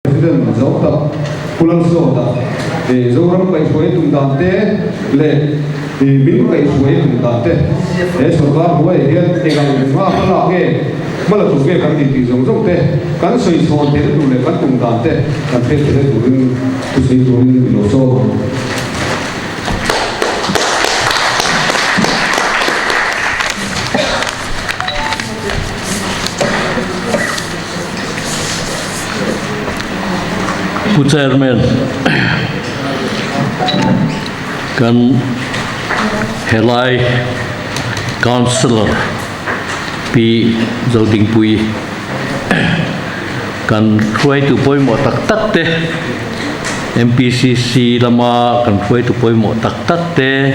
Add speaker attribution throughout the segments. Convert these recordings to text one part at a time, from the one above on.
Speaker 1: President dấu tập pulang số tập để dấu rắm cây suối tung đàn té lệ thì miếng cây suối tung đàn té để số ba huệ hiện thì gặp hoa phát lạc nghe mà là chủ nghĩa cán thì giống giống té cán xây thôn thế đủ lệ cán tung đàn té cán thế thế đủ lên tu xây đủ lên lỗ sâu
Speaker 2: Chairman kan helai councillor pi zoning pui kan try tu poi mo tak tak te MPCC lama kan try tu poi mo tak tak te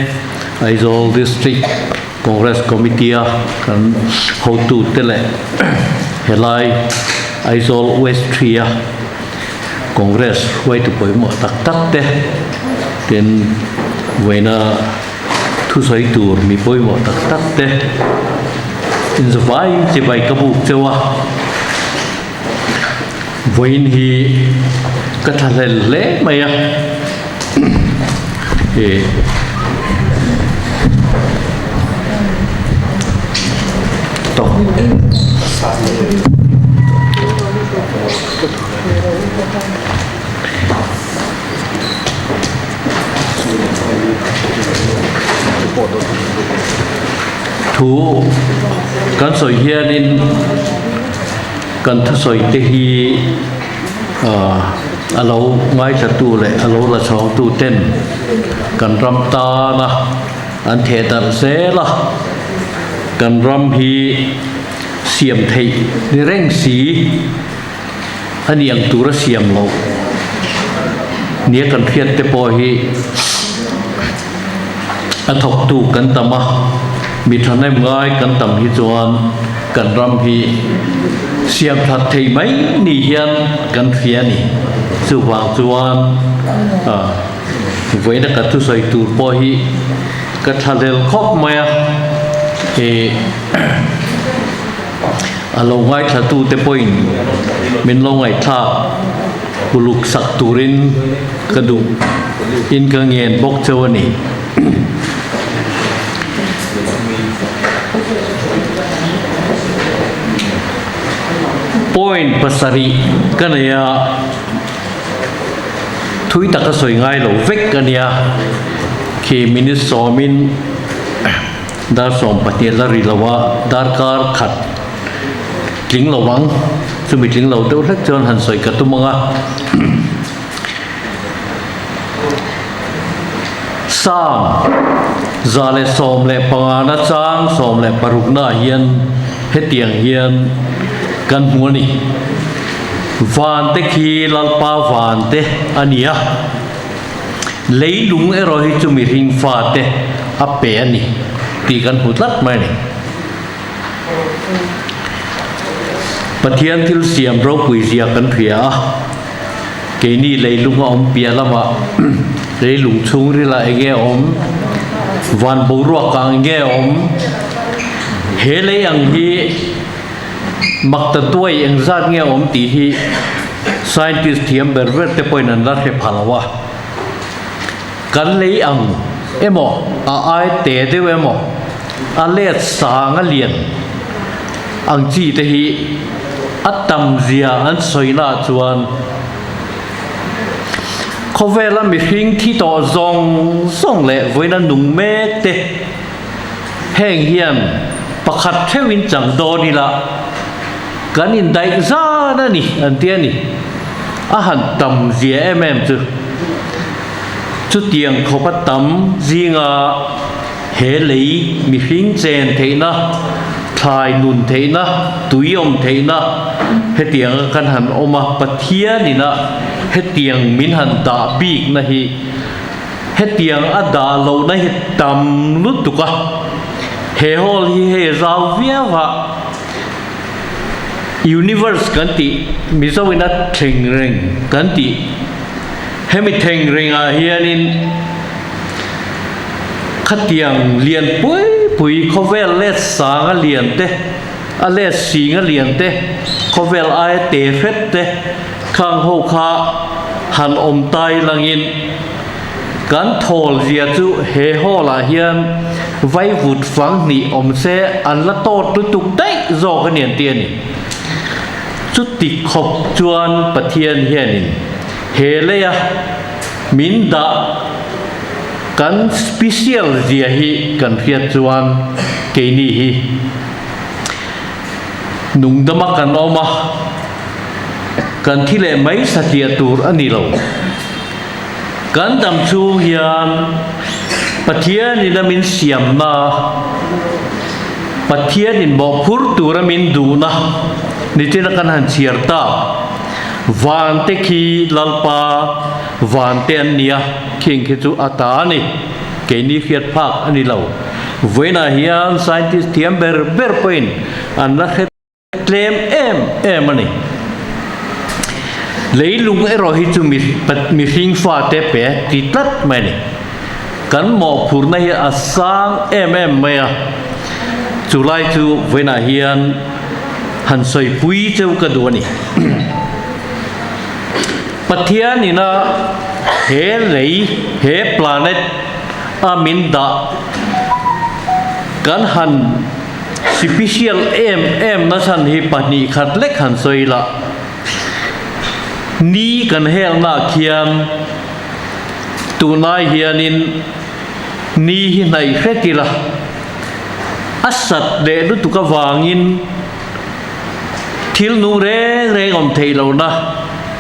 Speaker 2: Aizawl district congress committee kan how tu tele helai Aizawl west tria Congress quay từ với mọi tắc tắc thế, đến với na thu xoay tour mi với mọi tắc tắc thế, in the vai chỉ bài các buộc cho à, với hi cái thằng này lẽ mày à, tổng thu kan soi hianin kan thu soi te hi alo ngai cha tu le alo la chong tu ten kan ram ta na an the tar se la kan ram hi siam thei ni reng si an yang tu ra siam lo nia kan phiat te po hi an thok tu kan tama mi than em ngai kan tam hi chuan kan ram hi siam that thei mai ni hian kan phia ni chu wang chuan với đã cắt thu soi tu po hi cắt halel khop maya alo ngai tha tu te point min lo ngai tha buluk sak turin kadu in ka ngien bok chawani point pasari kanaya thui taka soi ngai lo vek kania khi min somin dar som patela rilawa dar kar khat kính lầu vắng, chuẩn bị kính lầu đâu rất cho hành soi cả tu manga. Sang, giờ lại xóm lại pangana sang, xóm lại parukna hiền, hết tiếng hiền, kan mua ni. Van te khi lalpa van te ania, lấy đúng rồi chuẩn bị hình pha te ape ani, thì kan hút lát mai ni. Pathian thil siam ro pui zia kan phia ke ni leilung om pia lama leilung chung ri la ege om van boru kang ge om hele ang hi makta tuai ang zat nge om ti hi scientist thiam berver te poinan la he phalawa kan lei ang emo ai te de emo a let sang a lian ang chi te hi atam zia an soina chuan khovela mi hring thi to zong song le voina nung me te heng hian pakhat thewin chang do ni la kanin dai za na ni an tia ni a han tam zia chu tiang khopa tam zinga he lei mi hring chen theina thai nun theina tuiom theina he tiang kan han oma pathia ni na he tiang min han da bik na hi he tiang ada lo na hi tam lut tuka he hol hi he raw via wa universe kan ti mi zo ina theng reng kan ti he mi theng reng a hianin khatiang lian pui khovel let sang lian te a let sing lian te khovel ai te fet te ข้างหูขาหันอมไตลังอินกันทอลเจียจุเฮโฮลาเฮียนไว้วุดฟังนี่อมเสอันละโตตุตุกได้จอกันเนียนเตียนี่จุดติขบจวนปะเทียนเฮียนินเฮเลยะมินดากันสเปเชียลเจียฮีกันเพียจวนเกนี่ฮีนุ่งดมากันออกมากันที่เลไม่สัตยตูร์อันนี้เรากันดำชูเฮียนปะเทียนินมินเสียมนาปะเทียนินบอกพูดตูร์มินดูนะนี่ที่นักการหันเชียร์ตาวานเตคีลลปาวานเตียนเนียเข่งคิจูอัตานี่เกนี่เขียดพักอันนี้เราเวน่าเฮียนไซน์ติสเทียมเบอร์พอยน์อันนั้นเคลมเอ็มนี่เลยลุงเอรอฮิจูมีหิงฟ้าเตเปติดตัดไหมนี่กันหมอพูดในอาสังเอ็มไหมอ่ะจุไลจูเวน่าเฮียนหันใส่ปุยเจ้ากระดวนี่ปะเทียนี่นะเฮเลยเฮพลาเน็ตอามินดากันหันสเปเชียลเอ็มนั่นฉันฮิปนีขัดเล็กหันใส่ละนี่กันเฮลนาเขียนตัวนายเฮียนินนี่หินายเฟติละอัศดเดดุตุกวางินทิลนูเร่อมเทลานะ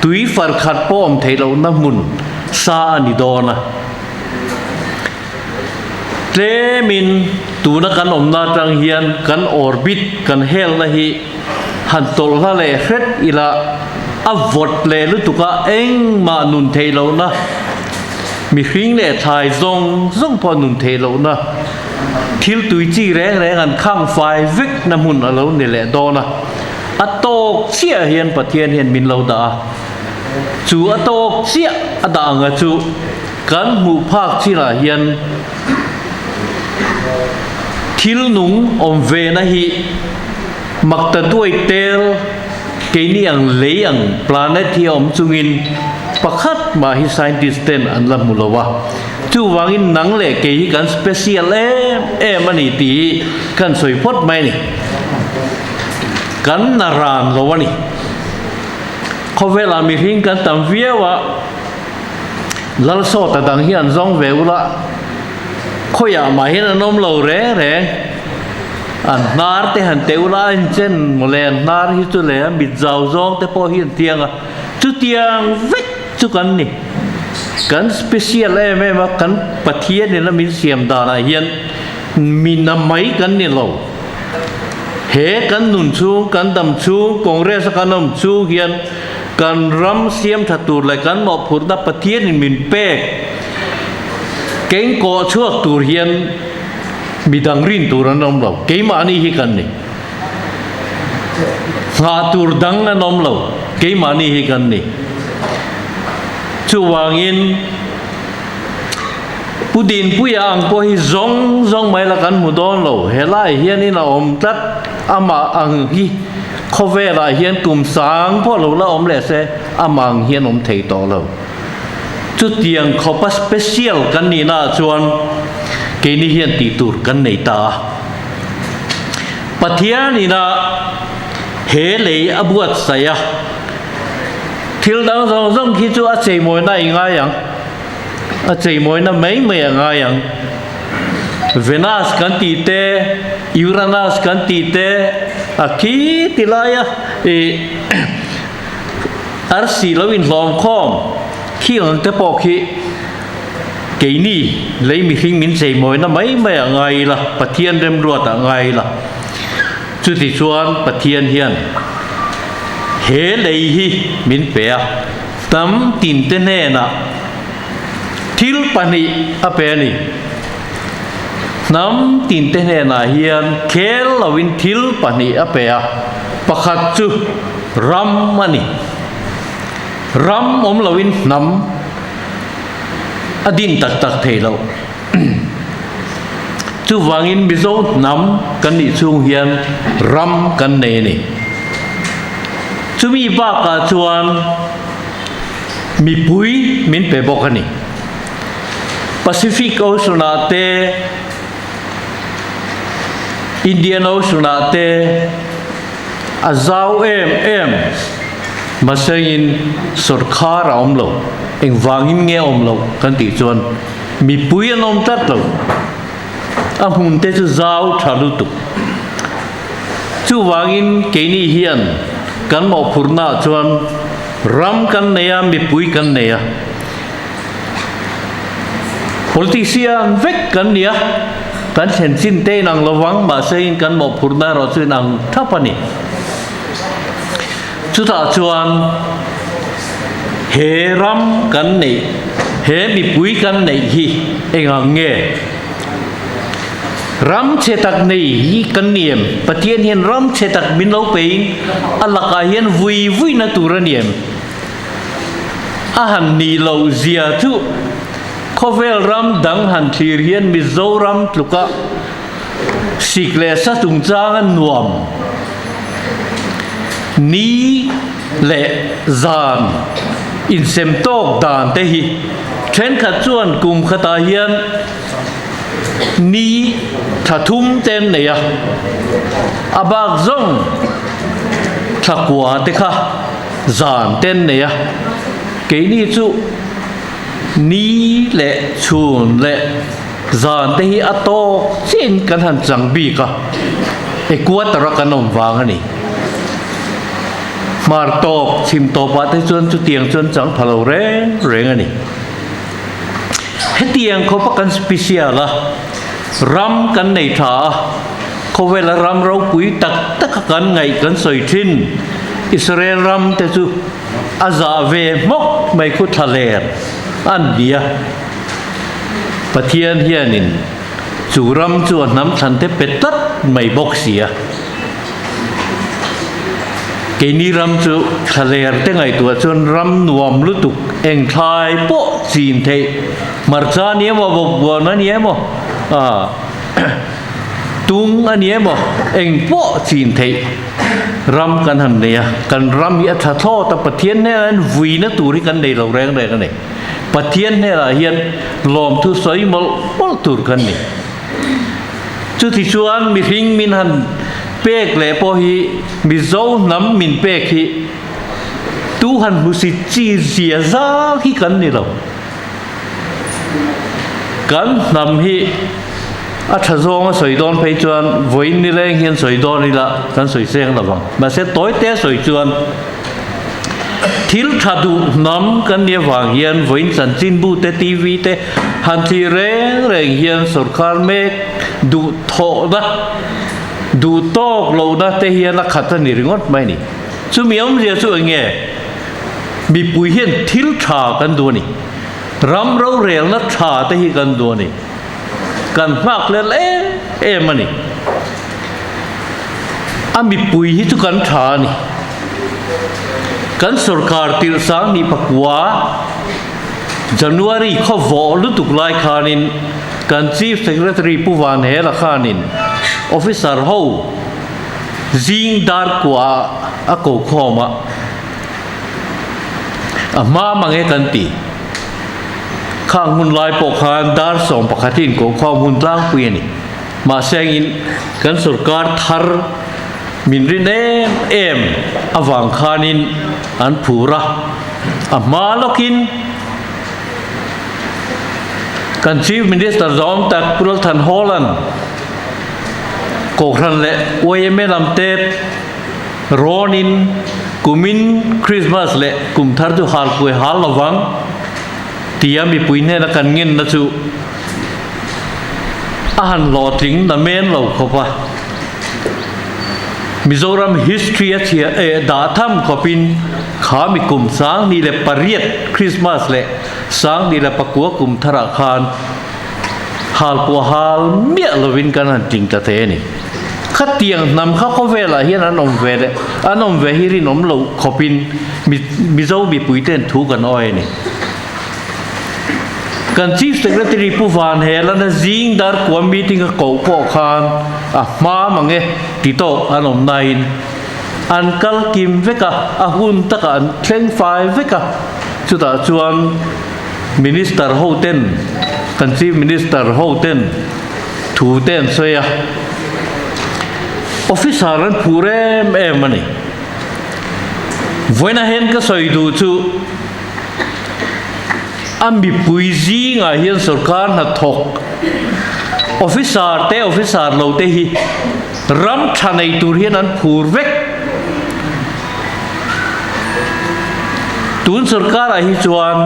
Speaker 2: ตุยฟาร์ขัดป้อมเทลานะมุนซาอันิดอนะเจมินตูนักันอมนาจังเฮียนกันออร์บิทกันเฮลนะฮีหันตอลละเลเฟตอิละอวดเลลุตุกะเองมานุนเทลานะมีหิงเลทายซงพอนุนเทลานะทิลตุยจีแรงกันข้างไฟวิกน้ำมุนอะไรนี่แหละดอนะอโตกเสียเฮียนปะเทียนเฮียนมินเราดาจูอโตกเสียอดางจูกันหมู่ภาคที่ละเฮียนทิลนุงอมเวนะฮีมักตะด้วยเตลเกนี่อังเลียงพลาเนตที่อมจุงินประคัดมาฮิไซน์ดิสเทนอันละมุลวะจูวางินนังเล่เกยกันสเปเชียลมันนี่ตีกันสวยพดไหมนี่กันนารานเราวะนี่เขาเวลามีหิงกันตามเวียวะลลโซตดังเฮียนซองเววละเขาอยากมาเห็นน้องเราแรงอันนาร์เตหันเตวละอินเจนโมเลนนาร์ฮิตุเลนบิดเจ้าซองเตพอเฮียนเตียงจุดเตียงวิกจุกันนี่กันสเปเชียลมากันปะเทียนนี่นะมีเสียมดาราเฮียนมีน้ำไม้กันนี่เราเฮกันนุนชูกันดำชูกงเรสกันนำชูเฮียนกันรำเสียมถัดตูเลยกันหมอบผุดนับปะเทียนนี่มินเป๊กเก่งก่อชั่วตูเฮียนมีดังรินตูรันนมเราเก่งมานี่ฮิกันนี่หาตูดังนมเราเก่งมานี่ฮิกันนี่ชูวางินผู้ดินผู้ยังผู้ฮิซองไม่ละกันมุดอนเราเฮล่าเฮียนี่เราอมตัดอามาอังฮีเขาเวลาเฮียนกลุ่มสังพ่อเราละอมเลเซอามังเฮียนอมเทต่อเราจุดเตียงเขาพัสเปเชียลกันนี่น่าชวนเกนี่เฮียนตีตูร์กันในตาปะเทียนี่นะเฮเลยอบวชใส่ทิลดังซองคิดว่าเจมวยน่าอย่างไรยังเจมวยน่าไม่อย่างไรยังเวนัสกันตีเตยูรานัสกันตีเตคีติลายอาร์ซีลวินลองคอมขี้อันเตปอคีเกนี่เลยมีหิงมินเจมวยน่าไม่อย่างไรล่ะปะเทียนเริ่มรัวต่างไงล่ะจุดที่ชวนปะเทียนเฮียนเฮเลยฮีมินเปียตั้มตินเตเนน่ะทิลปานีอเปนีน้ำตินเตเนน่ะเฮียนเคลลวินทิลปานีอเปียประคัดจูรัมมันนี่รัมอมลวินน้ำอดินตักเทเราจูวางินบิโซน้ำกันนี่ช่วงเฮียนรัมกันเนนี่จะมีบ้ากาชวน mi pui min pe bokani Pacific Ocean ate Indian Ocean ate azau em masangin sarkar omlo eng wangin nge omlo kan ti chuan mi pui an om tat lo a hun te chu zau thalu tu chu wangin keini hian kan mo phurna chuan ram kan neya mi pui kan neya politician vek kan nia kan chen chin te nang lawang ma sein kan mo phurna ro chu nang thapani chu ta chuan he ram kan nei he mi pui kan nei hi enga nge ram chetak nei hi kan niem patien hian ram chetak min lo pein alaka hian vui na turaniem a han ni lo zia thu khovel ram dang han thir hian Mizoram tluka sikle sa tung chang an nuam ni le zan in sem tok dan te hi then khat chuan kum khata hian ni thathum ten neya abak zong thakwa te kha zan ten neya ke ni chu ni le chun le zan te hi ato chin kan han chang bi ka e kuatara kanom wang ani mar tok chim to pa te chuan chu tiang chuan chang phalo reng ani he tiang kho pa kan special la ram kan nei tha kho vela ram ro pui tak kan ngai kan soi thin Israel ram te chu aza ve mok mai khu thaler an dia pathian hianin chu ram chu nam than te petat mai bok sia ke ni ram chu thaler te ngai tu chuan ram nuam lu tuk eng thai po chin the marcha ni mo bo na ni mo tung ani mo eng po chin the ram kan han ne kan ram hi tha tho ta pathian ne an vui na turi kan nei lo reng re kan nei pathian ne la hian lom thu soi mol tur kan ni chu thi chuan mi hing min han pek le po hi mi zo nam min pek hi tu han hu si chi zia za hi kan ni lo kan nam hi a tha zong a soi don phei chuan voin ni leng hian soi don ni la kan soi seng lawang ma se toy te soi chuan thil thadu nam kan ne wang hian voin chan chin bu te TV te han thi reng hian sarkar mek du tho da du tok lo da te hian la khat ni ringot mai ni chu miom ria chu nge bi pui hian thil tha kan du ni ram ro rel na tha te hi kan du ni kan mak le mani ami pui hi chu kan tha ni kan sarkar til sang ni pakwa January kho vo lu tuk lai khanin kan chief secretary puwan he la khanin officer ho zing dar kwa a ko khoma ama mange kan ti khang hun lai po khan dar som pakhatin ko khom hun tlang pui ni ma sengin kan sarkar thar min rin em awang khanin an phura ama lokin kan chief minister zom tak purul than Holland ko khan le oyeme lam te ronin kumin Christmas le kum thar du hal pui hal lawang tia mi pui ne la kan ngin na chu ahan lo ting na men lo khopa Mizoram history achia da tham khopin khami kum sang ni le pariat Christmas le sang ni le pakua kum thara khan hal pu hal mia lovin kan han ting ta te ni khat tiang nam kha kho vela hian anom ve hi ri nom lo khopin mizo bi pui ten thu kan oi ni kan chief secretary puwan hela na zing dar kwa meeting ko po khan ma mange tito anom nain an kal kim veka ahun taka an thleng fai veka chu ta chuan minister ho ten kan chief minister ho ten thu ten soya officer an purem emani voina hen ka soi du chu ambi puizi nga hian sarkar na thok officer lo te hi ram thanei tur hian an phur vek tun sarkar a hi chuan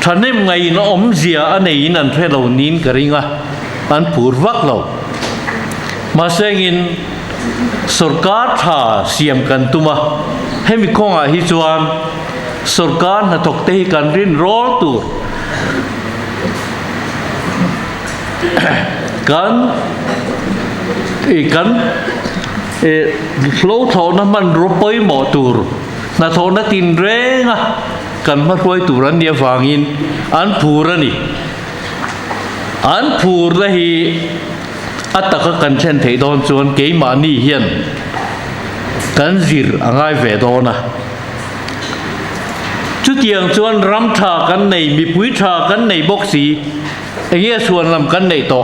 Speaker 2: thanem ngai na om zia anei in an thelo nin karinga an phur vak lo ma sengin sarkar tha siam kan tuma hemi khonga hi chuan sarkar na thok te hi kan rin rol tur kan flow tho na man ro poi mo tur na tho na tin renga kan ma roi turan nia wangin an phurani an phur la hi ataka kan chen thei don chuan ke ma ni hian kan zir angai ve dona chu tiang chuan ram tha kan nei mi pui tha kan nei boxi engia chuan lam kan nei to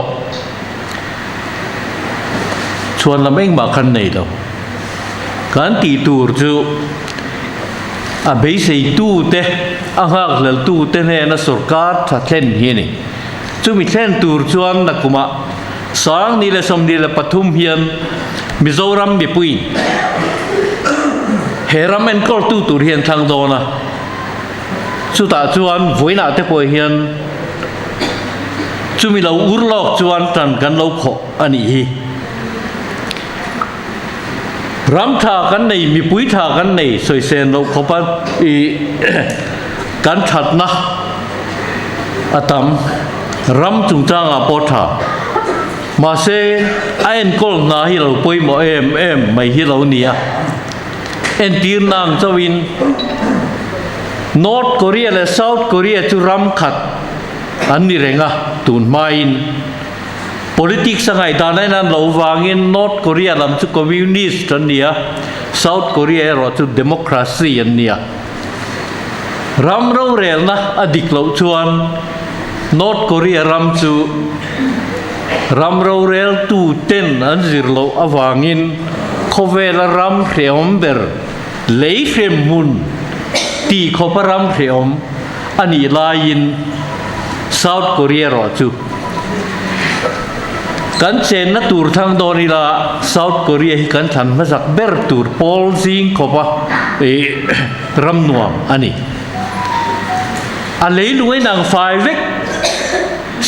Speaker 2: chuan lam eng ma kan nei lo kan ti tur chu a bei sei tu te a hak lal tu te ne na sarkar tha thlen hi ni chu mi thlen tur chuan na kuma sang ni le som ni le pathum hian mizoram mi pui heram en kol tu tur hian thang dona chu ta chuan voina te poi hian chu mi lo urlok chuan tan kan lo kho ani hi ram tha kan nei mi pui tha kan nei soi sen lo khopa i kan that na atam ram chung changa po tha ma se ain kol na hi lo poi mo em mai hi lo nia en tir nang chawin North Korea le South Korea chu ram khat an ni renga tun main politics sangai danai nan lo wangin North Korea lam chu communist an nia South Korea ro chu democracy an nia ram ro rel na adik lo chuan North Korea ram chu ram ro rel tu ten an zir lo awangin khovela ram khreomber lei khrem mun ti khoparam khreom ani lain South Korea ro chu kan chen na tur thang doni la South Korea hi kan than ma sak ber tur pol jing khopa e ram nuam ani a lei luai nang fai vek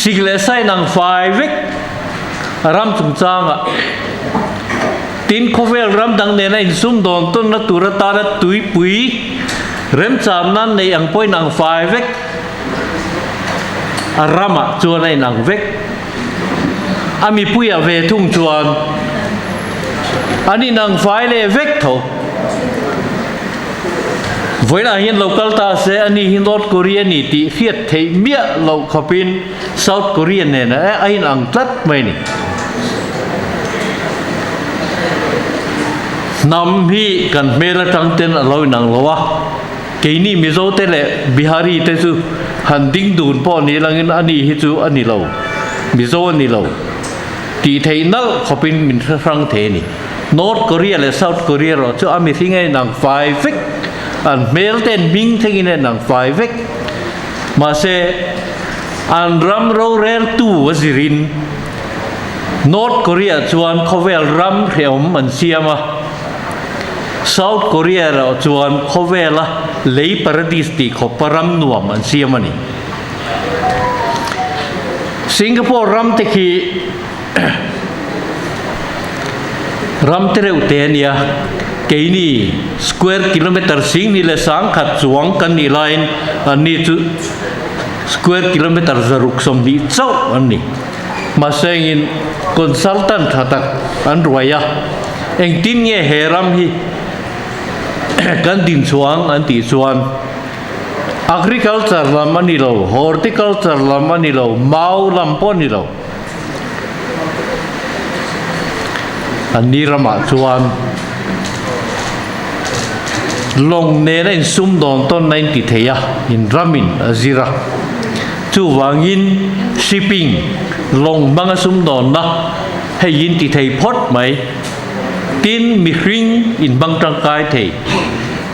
Speaker 2: sigle sai nang fai vek ram chung changa tin khovel ram dang ne na in sum don ton na tur ta na tui pui rem cham nan nei ang poi nang fai vek arama chuan ai nang vek ami puya ve thung chuan ani nang fai le vek tho voina hian local ta se ani hi North Korea ni ti khiat thei mia lo khopin South Korea ne na ai nang tlat mai ni nam hi kan mela tang ten aloi nang lowa keini mizo te le bihari te chu han ding dun po ni langin ani hi chu ani lo mizo ani lo ti thei nal khopin min rang the ni North Korea le South Korea ro chu ami thingai nang fai vek an mel ten ming thengin nang fai vek ma se an ram ro rel tu wazirin North Korea chuan khovel ram hreom an siama South Korea ro chuan khovela lei paradis ti khoparam nuam an siamani Singapore ram te khi ram tereu tenia keini square kilometer sing ni le sang khat chuang kan ni line ani chu square kilometer zaruk som ni chau ani ma sengin consultant thatak an ruaya eng tin nge heram hi kan din chuang an ti chuan agriculture lam ani lo horticulture lam ani lo mau lam pon ni lo ani rama chuan long ne in sum don ton 90 theya in ramin azira chu wangin shipping long banga sum don na hay yin ti thei phot mai tin mi hring in bang tang kai thei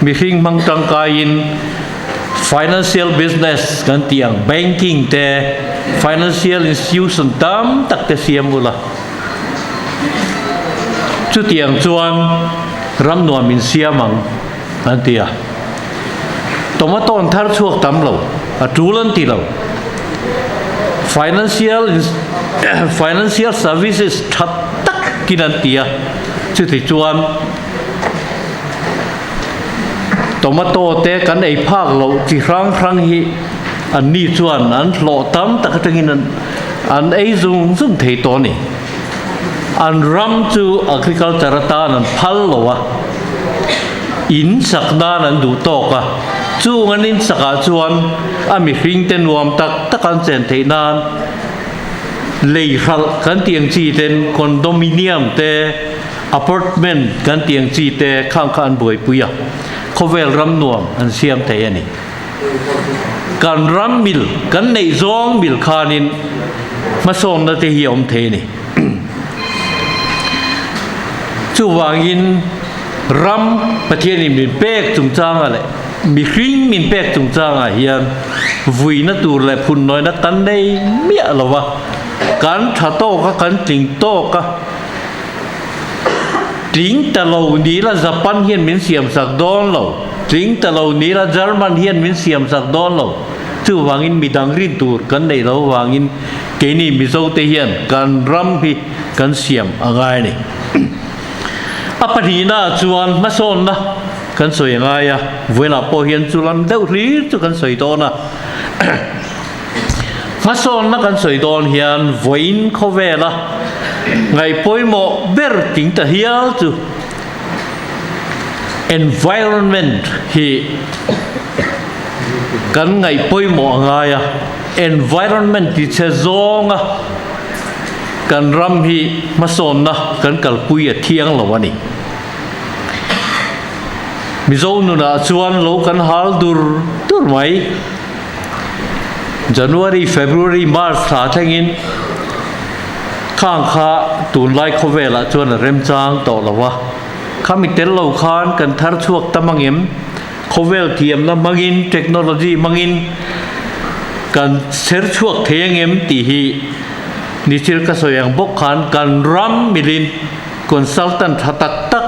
Speaker 2: mi hring bang tang kai in financial business kan tiang banking te financial institution tam tak te siam ula chu tiang chuan ram nuam min siamang an tia tomaton thar chuak tam lo a tulan ti lo financial services that tak kinan tia chu ti chuan tomato te kan ei phak lo chi rang hi an ni chuan an lo tam tak tangin an ei zum thei to ni an ram chu agriculture ta an phal lo wa in sakna an du to ka chu nganin saka chuan ami hring ten nuam tak an chen thei nan lei hal kan tiang chi ten condominium te apartment kan tiang chi te khang khan boi puya khovel ram nuam an siam te ani kan ram mil kan nei zong mil khanin ma som na te hiom the ni chu wangin ram pathian min pek chung chang ale mi hring min pek chung chang a hian vui na tur le phun noi na kan nei mia lowa kan tha to ka kan ting to ka tính ta lâu ní là Japan hiền miến xiêm sạc đón lâu tính ta lâu ní là German hiền miến xiêm sạc đón lâu chứ vangin mi đăng rin tur kan này lâu vangin cái này mi dâu tê hiền kan ram hi kan xiêm agai này apa hi na chuan ma son na kan soi ngai ya với là po hiền chuan deuh ri chu kan soi to na ma son na kan soi don hiền voin khove la ngày poi mo ber ting ta hial chu environment hi kan ngày poi mo ngai ya environment ti che zonga kan ram hi ma son na kan kal pui a thiang lo ani mi zo nu na chuan lo kan hal dur mai January February March tha thangin khang kha tun lai khovela chuan rem chang to lawa khami tel lo khan kan thar chuak tamangem khovel thiam na mangin technology mangin kan ser chuak thengem ti hi nichir ka soyang bok khan kan ram milin consultant hatak tak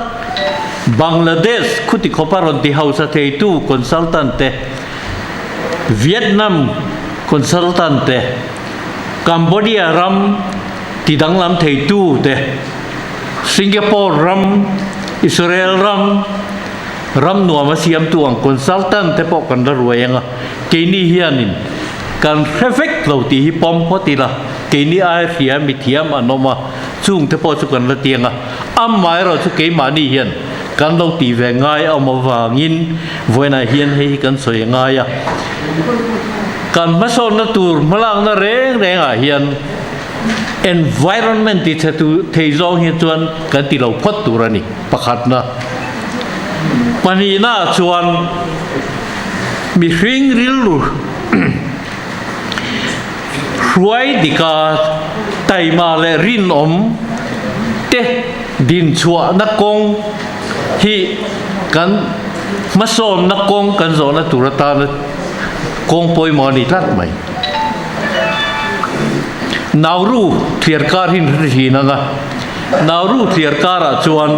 Speaker 2: Bangladesh khuti khoparon ti hausa thei tu consultant te Vietnam consultant te Cambodia ram ti dang lam thei tu te Singapore ram Israel ram nuam siam tuang consultant te pok kan ruayanga keini hianin kan reflect lo ti hi pom potila keini ai fia mi thiam anoma chung te po chu kan la tianga am mai ro chu ke mani hian kan lo ti ve ngai amawangin voina hian hei kan soi ngai ya kan mason na tur malang na reng a hian environment ti tu thei zong hi chuan kan ti lo phot turani pakhat na pani na chuan mi hring ril lu ruai dika taima le rin om te din chua na kong hi kan mason na kong kan zo na turata na kong poi mani tat mai Nauru thiar kar hin hi nanga Nauru thiar kara chuan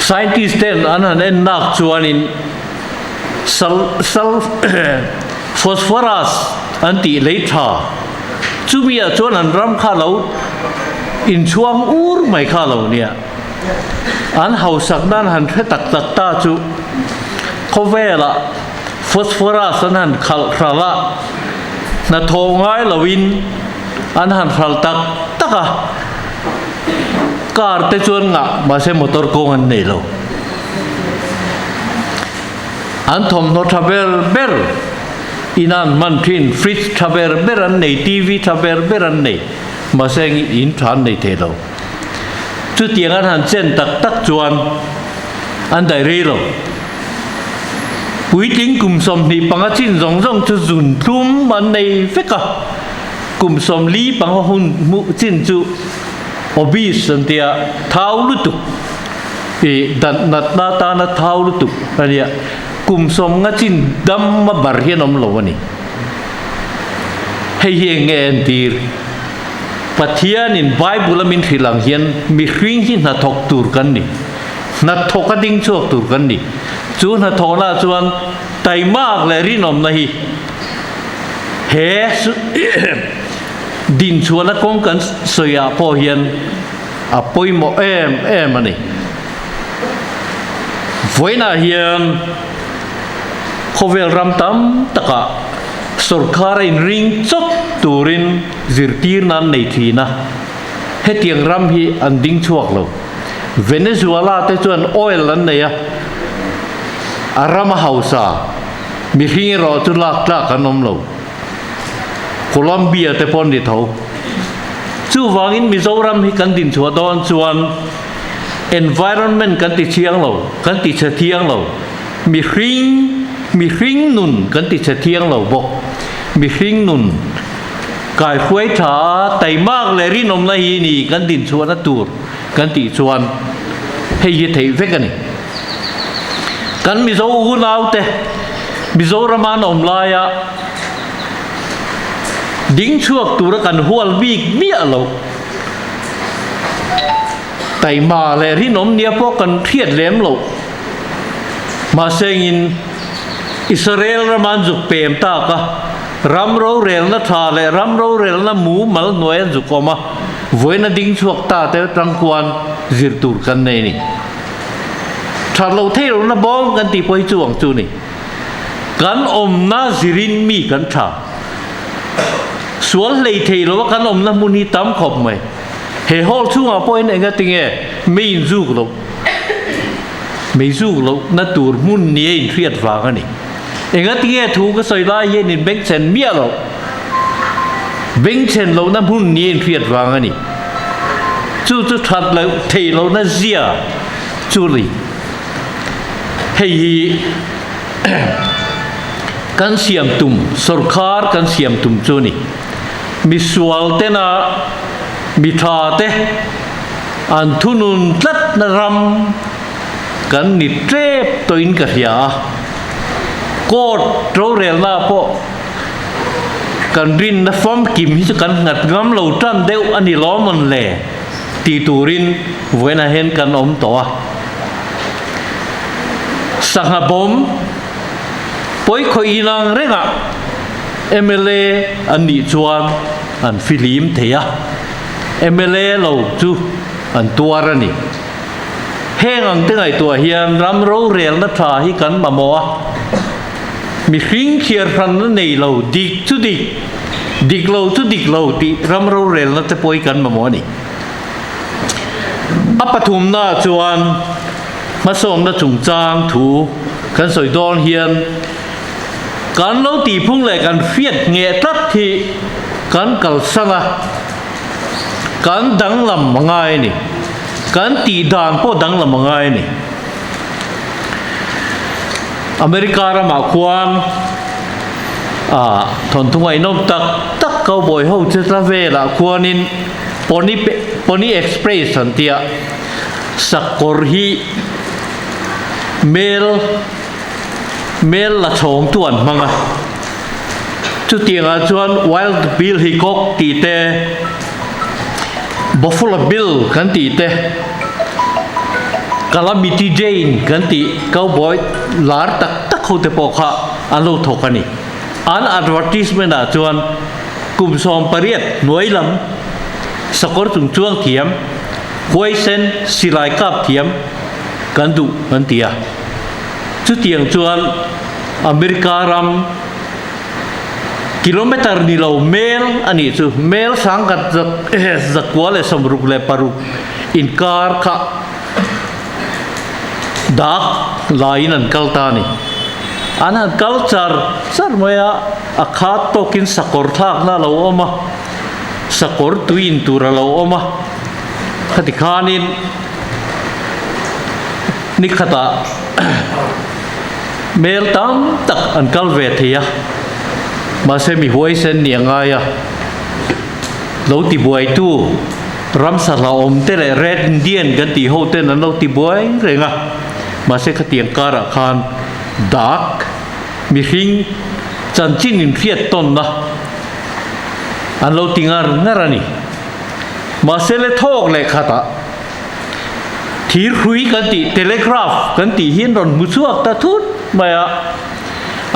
Speaker 2: scientist ten anan en nak chuan in sal phosphorus anti leitha chumia chuan an ram kha lo in chuang ur mai kha lo nia an hausak nan han the tak ta chu khovela phosphorus an khal khala na thongai lawin an han khal taka car te chuan nga ma se motor ko an nei lo an thom no thaber ber inan man thin fridge thaber ber an nei TV thaber ber an nei ma se in than nei the lo chu tiang an han chen tak chuan อันใดเร่เราวิจิงกลุ่มสมนี่ปังจินร่องจะจุนทุ่มมันในเฟกะกลุ่มสมลีปังหุ่นมุจินจูobi santia thau lutuk e dan nat na ta na thau lutuk ania kum som nga chin dam ma bar hian om lo ani hei hi nge en tir pathian in bible min thilang hian mi hring hi na thok tur kan ni na thok a ding chuak tur kan ni chu na thona chuan tai mak le rinom na hi he din chuan a kong kan soya po hian a poi mo em ani voina hian khovel ram tam taka sarkar in ring chop turin zirtir nan nei thina he tiang ram hi an ding chuak lo Venezuela te chuan oil an nei a arama hausa mi hring ro chu lak tlak anom lo Colombia te pon di thau chu wangin Mizoram hi kan din chua don chuan environment kan ti chiang lo kan ti cha thiang lo mi hring nun kan ti cha thiang lo bok mi hring nun kai khuai tha tai mak le ri nom na hi ni kan din chua na tur kan ti chuan hei hi thei ve kan ni kan Mizo u nau te Mizoram an om la ya ding chuak tur kan hual bik mi alo tai ma le ri nom nia po kan thiet lem lo ma sengin Israel raman juk pem ta ka ram ro rel na tha le ram ro rel na mu mal noi juk koma voina ding chuak ta te tang kwan zir tur kan nei ni tha lo the lo na bom kan ti poi chuang chu ni kan om na zirin mi kan tha sual lei thei lo kan om na muni tam khop mai he hol chu ma point enga tinge mein zu lo na tur mun ni in thiat wa ga ni enga tinge thu ka soi la ye nin beng chen mia lo beng chen lo na mun ni in thiat wa ga ni chu that lo thei lo na zia chu li hei kan siam tum sarkar kan siam tum chu ni mi sual te na mi tha te an thunun tlat na ram kan ni trep to in ka hia kot tro rel na po kan rin na fom kim hi kan ngat ngam lo tran deu ani lo mon le ti turin voina hen kan om to sanga bom poi khoi inang renga MLA an ni chuan an filim theya MLA lo chu an tuara ni heng ang te ngai tua hian ram ro rel na tha hi kan ma mo mi hring khiar phan na nei lo dik chu dik lo ti ram ro rel na te poi kan ma mo ni apathum na chuan ma som na chung chang thu kan soi don hian kan lo ti phung le kan fiat nge tat thi kan kal sanga kan dang lam mangai ni kan ti dan po dang lam mangai ni America ra ma kwan thon thungai nom tak cowboy ho che tra ve la kwanin pony express an tia sakor hi mel la chong tuan manga chu tianga chuan Wild Bill Hickok ti te Buffalo Bill kan ti te Calamity Jane kan ti cowboy lar tak ho te po kha an lo thokani an advertisement a chuan kum som pariat nuai lam sakor chung chuang thiam huai sen silai kap thiam kan du kan tia chu tiang chuan America ram kilometer ni lo mel ani chu mel sang kat zakwa le samruk le paruk in car kha dak lain an kalta ni ana culture sar moya akhat to kin sakor thak na lo oma sakor tuin tura lo oma khati khanin นี่ขตาเมลตั้มตักอันกัลเวทียมาเซมีหวยเส้นเนียงไงอะเราตีบวยตู้รำสลาอมเตะเรดเดียนกันตีโฮเต้นนั้นเราตีบวยเร่งอะมาเซขเตียงการะคานดักมีหิงจันจินินเฟียตต้นนะอันเราติงารงารานี่มาเซเลทอกเลยขตาทีรุยกันตีเทเลกราฟกันตีหินรอนมุชัวตาทุดมาอะ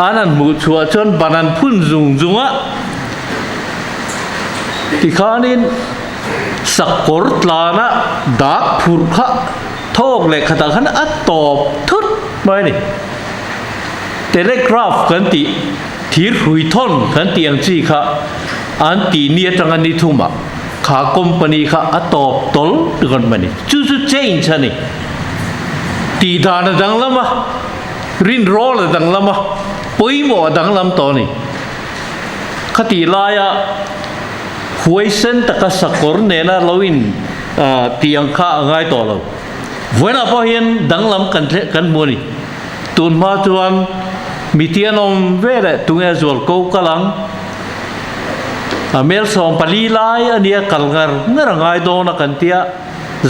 Speaker 2: อันนั้นมุชัวจนบานันพุ่นจุงจุงอะที่ข้านินสักกอร์ตลานะดักผูกขะทอกเลยขตาขันอัตตอบทุดมาเนี่ยเทเลกราฟกันตีทีรุยทอนกันตีอังจีค่ะอันตีเนียจังอันนี้ทุ่มอะข้าคอมพานีข้าอัตตอบตอลดูกันมาเนี่ยจู่ๆเจนชะนี่ตีดานดังละมะรินโรลดังละมะปุยหมอดังลำตอนี่ขตีลายะหวยเส้นตะกสักกอร์เนน่าเราอินตีอังข้าง่ายต่อเราเวลาพอเห็นดังลำกันมัวนี่ตุนมาจวนมีเทียนอมเวลตุงเอจวลกูกลังเมลสองปลีลายอันนี้กัลงาร์เงาง่ายโดนกันเทีย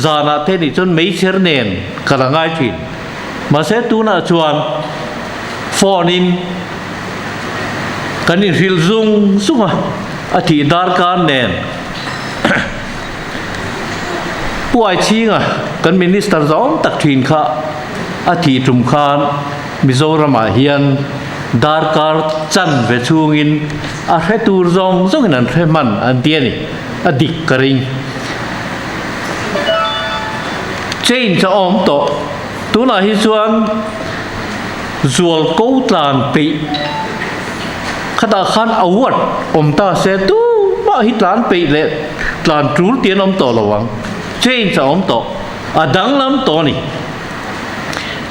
Speaker 2: จานาเทนี่จนไม่เชื่อเนนกัลง่ายจีนมาเสตุน่าจวนฟอนินกันนี่ริลซุงซุงอ่ะอธิดาร์การเนนผู้ไอชิงอ่ะกันมินิสเตอร์จอมตักทินข้าอธิจุมขานมิโซรามาเฮียนดาร์การจันเวชูงินอาเรตูร์จงจงนันเรมันอันเดียนี่อดิกกริงเจนจะอมโตตัวน่าฮิจวนจวลกูตลานปีขณะขันอวดอมตาเสตูมาฮิตลานปีเล็ดตลานจูเตียนอมโตระวังเจนจะอมโตดังลำโตนี่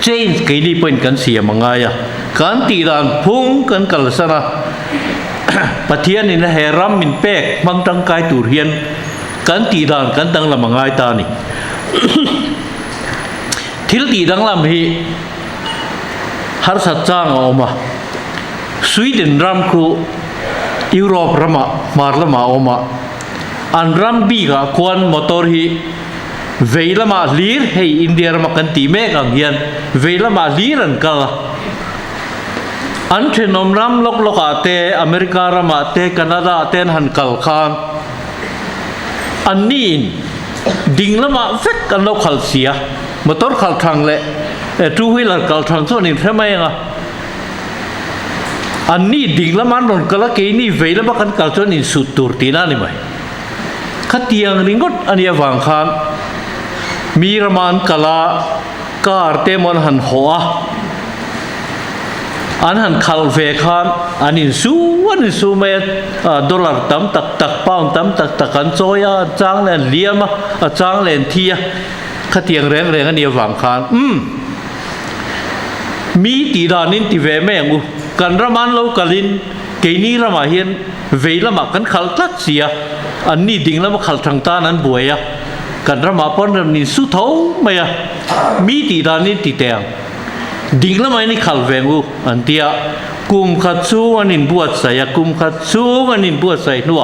Speaker 2: เจนกี่นี่เป็นกันเสียมังไงอะการตีดานพุ่งกันกัลสนะปะเทียนนี่นะเฮรัมมินเปกบางตังกายตูเรียนการตีดานกันตังละมังไงตานี่ทิลตีดังลำฮีฮาร์สัจจางออกมาสวีเดนรัมครูยุโรปรัมมาร์ลมาออกมาอันรัมบีกะควันมอเตอร์ฮีเวลามาลีร์ให้อินเดียรัมกันตีเมกังเฮียนเวลามาลีรันกัลอันเชนอมรัมลกลกอาเตอเมริการัมอาเตแคนาดาอาเตนหันกัลคานอันนี้ดิ่งละมาเฟกกันเราขัลเสียมอเตอร์ขัลทางเลยทูวิลล์ขัลทางส่วนนี้ใช่ไหมอ่ะอันนี้ดิ่งละมันโดนกัลเกนี่เวลาบักันขัลส่วนนี้สุดตัวตีน่านี่ไหมขัดยังริงก็อันนี้ฟังขานมีรมันกัลการเตมันหันหัวอันหันขัลเวขานอันนี้สู้เมดดอลลาร์ตั้มตักปอนด์ตั้มตักกันโซยาจางเลนเลียมจางเลนเทียขัดยังแรงอันนี้ฟังขานมีตีดานินตีเวแมงอุกันรมันเรากัลินเกนี่รมาเฮียนเวลามากันขัลตัดเสียอันนี้ดิ่งแล้วมาขัลทางตานั้นบวยกันรมาปอนรำนินสุดเท่าไหมมีตีดานินตีเตียงดิ่งแล้วไม่นี่ขัลเวงอุอันเดียกุมขัดซูอันนินบวชใส่กุมขัดซูอันนินบวชใส่นัว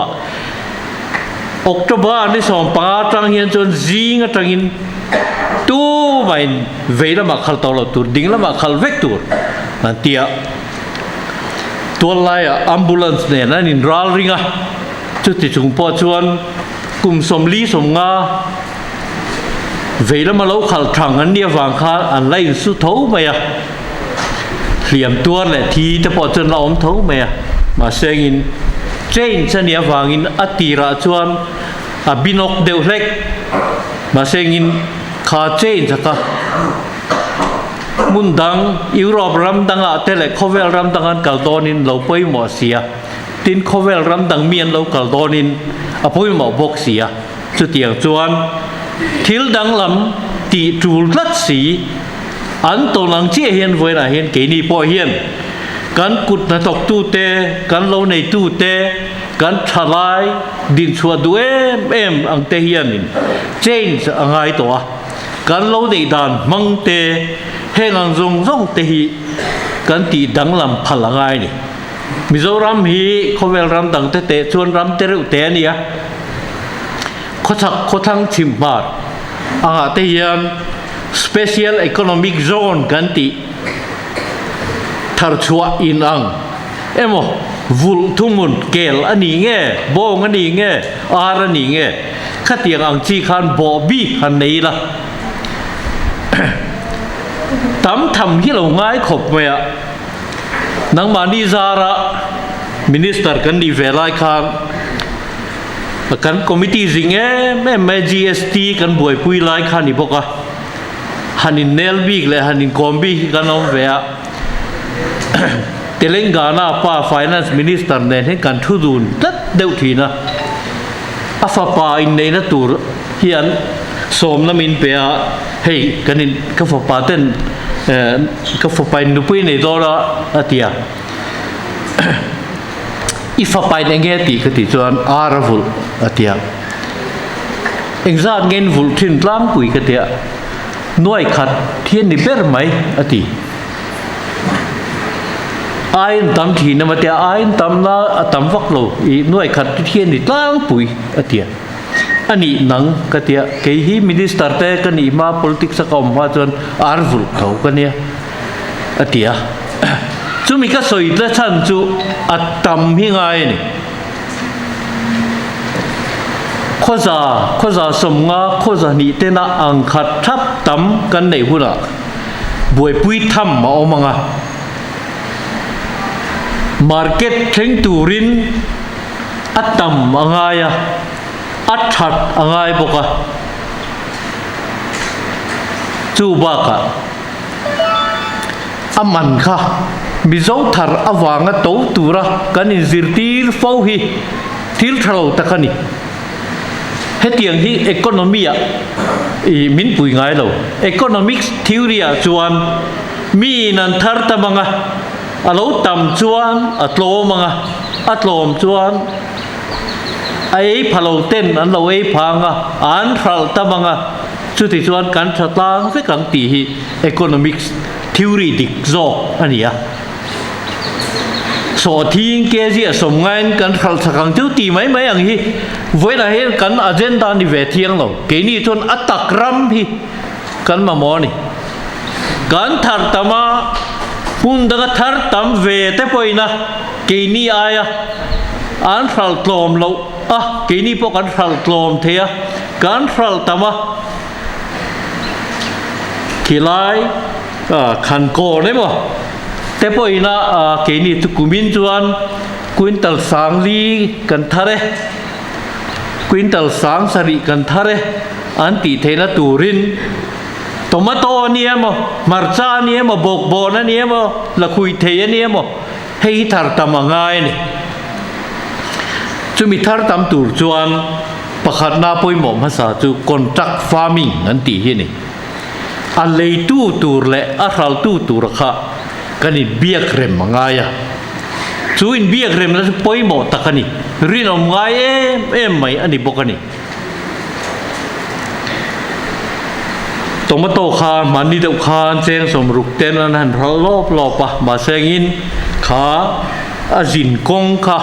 Speaker 2: ออกจากบ้านนี่สองป้าจังเฮียนจนจีงจังหินตู้ไม่เวลามาขัลตอลตัวดิ่งแล้วมาขัลเวกตัวอันเดียตัวไล่อัมบูเลนส์เนี่ยนั่นนินรัลริงะจุดที่จุงปอชวนกุมสมลีสมงาเวลามาเล่าขัลทางอันเดียฟังข้าอันไล่สุดเท่าไหมเหลี่ยมตัวแหละทีแต่พอจนเราอมเท่าไหมมาเสียงินเจนเสนียฟังอินอติราชวนบินกเดวเล็กมาเสียงินขาเจนสักมุนดังยุโรปรัมดังอาเตเลคเวลรัมดังอันกัลโดนินเราไปหมอเสียตินคเวลรัมดังเมียนเรากัลโดนินอภัยหมอบกเสียจุดเตียงจวนทิลดังลำตีจูลัดสีอันตัวหลังเชี่ยเฮียนไว้นะเฮียนเกนี่พอเฮียนกันกุดนาตกตู้เตกันเราในตู้เตกันทลายดินชัวดูเอ็มอังเตเฮียนินเจนส์อังไงตัว กันเราได้ดานมังเตเฮงังจงจงเตหิกันตีดังลำพลังไงนี่มิโซรัมฮีเขาเวลรำดังเตะชวนรำเตรุเตเนี่ยเขาทั้งชิมบาร์เตียน special economic zone กันตีทาร์ชัวอินอังโมวุลทุมุนเกลอันนี้เงี้ยโบงอันนี้เงี้ยอาร์อันนี้เงี้ยขัดยังอังจีขันบอบี้ขันนี้ละตั้มทำที่เราง่ายขบเมียนังมานิซาระมินิสเตอร์กันดีเวลาขันกันคอมมิตี้สิงเงี้ยแม่ GST กันบวยปุยไล่ขันนี่พวกอะฮันนินเนลบิกเลยฮันนินคอมบีกันเอาเวียเตลังกานาป้า finance minister เนี่ยให้การทุดุนตัดเดือดทีนะอาฟาป้าอินในนัตัวเฮียนสมน้ำมินเปียเฮ้ยกันนินก็ฟ้าป้าเต้นก็ฟ้าป้านุปุยในตัวละอาทิตย์อีฟ้าป้าเนี่ยเงี้ยตีก็ตีจวนอาร์ฟุลอาทิตย์เอ็งซ่าเงินฟุลทิ้งล้างปุยก็ตีน้อยขัดเทียนนิเบอร์ไหมอาทิตย์ไอ้ตั้มทีนั่นมาเตียไอ้ตั้มน่าตั้มฟักโลอีน้อยขัดเทียนนิตั้งปุยอาทิตย์อันนี้นังก็เตียเกี่ยมินิสเตอร์เตกันนี่มา politics สักอมว่าจนอาร์ฟุลเขากันเนี่ยอาทิตย์จุมิก็สวยและฉันจูอัตตั้มหิงไงนี่ข้อจะสมงาข้อจะนี่เตน่าอังคัดทับตั้มกันในหัวละบวยปุยทำมาเอามังอ่ะmarket เข่งตูรินอัตตั้มอ่างไงอ่ะอัดชัดอ่างไงบอกอ่ะจูบักอ่ะอามันค่ะมิโซทาร์อวางตัวตัวระกันอินซิร์ตีร์ฟ้าฮีทิลทะเลตะกันนี่เฮตียงที่ economy อ่ะมินปุยง่ายเรา economics theory อ่ะจวนมีนันทาร์ตะมังอ่ะเราตำจวนอัตโลมังอ่ะอัตโลมจวนไอ้พะโลเต้นอันเราไอ้พังอ่ะอันทรัลตะมังอ่ะสุดที่จวนการชัดลางเฟกังตีฮี economics theory ดิกโซอันนี้อ่ะสอทิ้งเกจิสมงานกันทรัลสักครั้งจุดตีไหมอย่างนี้เวลาเห็นกันอเจนดานี่เวทียงเราเกนี่จนอัตตกรัมฮีกันมาโมนี่กันทาร์ตะมาพุ่งดังทาร์ตัมเวทไปนะเกนี่อายะอันทรัลกลมเราเกนี่พวกอันทรัลกลมเทียกันทรัลตะมาขีไลขันโกเนี่ยบ่แต่พออีน่ะเกนี่ทุกมินจวนควินตัลสังลีกันทาร์ควินตัลสังสรีกันทาร์อันติเทนะตูรินโตมาโตเนี่ยมั้งมาร์จาเนี่ยมั้งบอกบอนะเนี่ยมั้งละคุยเทียเนี่ยมั้งให้ทาร์ตามังไงนี่จุมีทาร์ตามตูจวนประคัดนาปุยหมอภาษาจูคอนทรัคฟาร์มิงอันติที่นี่อันเลยตู้ตูร์เละอัลรัลตู้ตูร์ค่ะกันนี่เบียกเรมมังไงอ่ะจูอินเบียกเรมแล้วปุยหมอตะกันนี่รีนอมไงไม่อันนี้บอกกันนี่ตมาโตคานมันนี่เดาคานเจงสมรุกเต้นนั้นเราลอบลอบปะมาเซงินขาอาจินกงค่ะ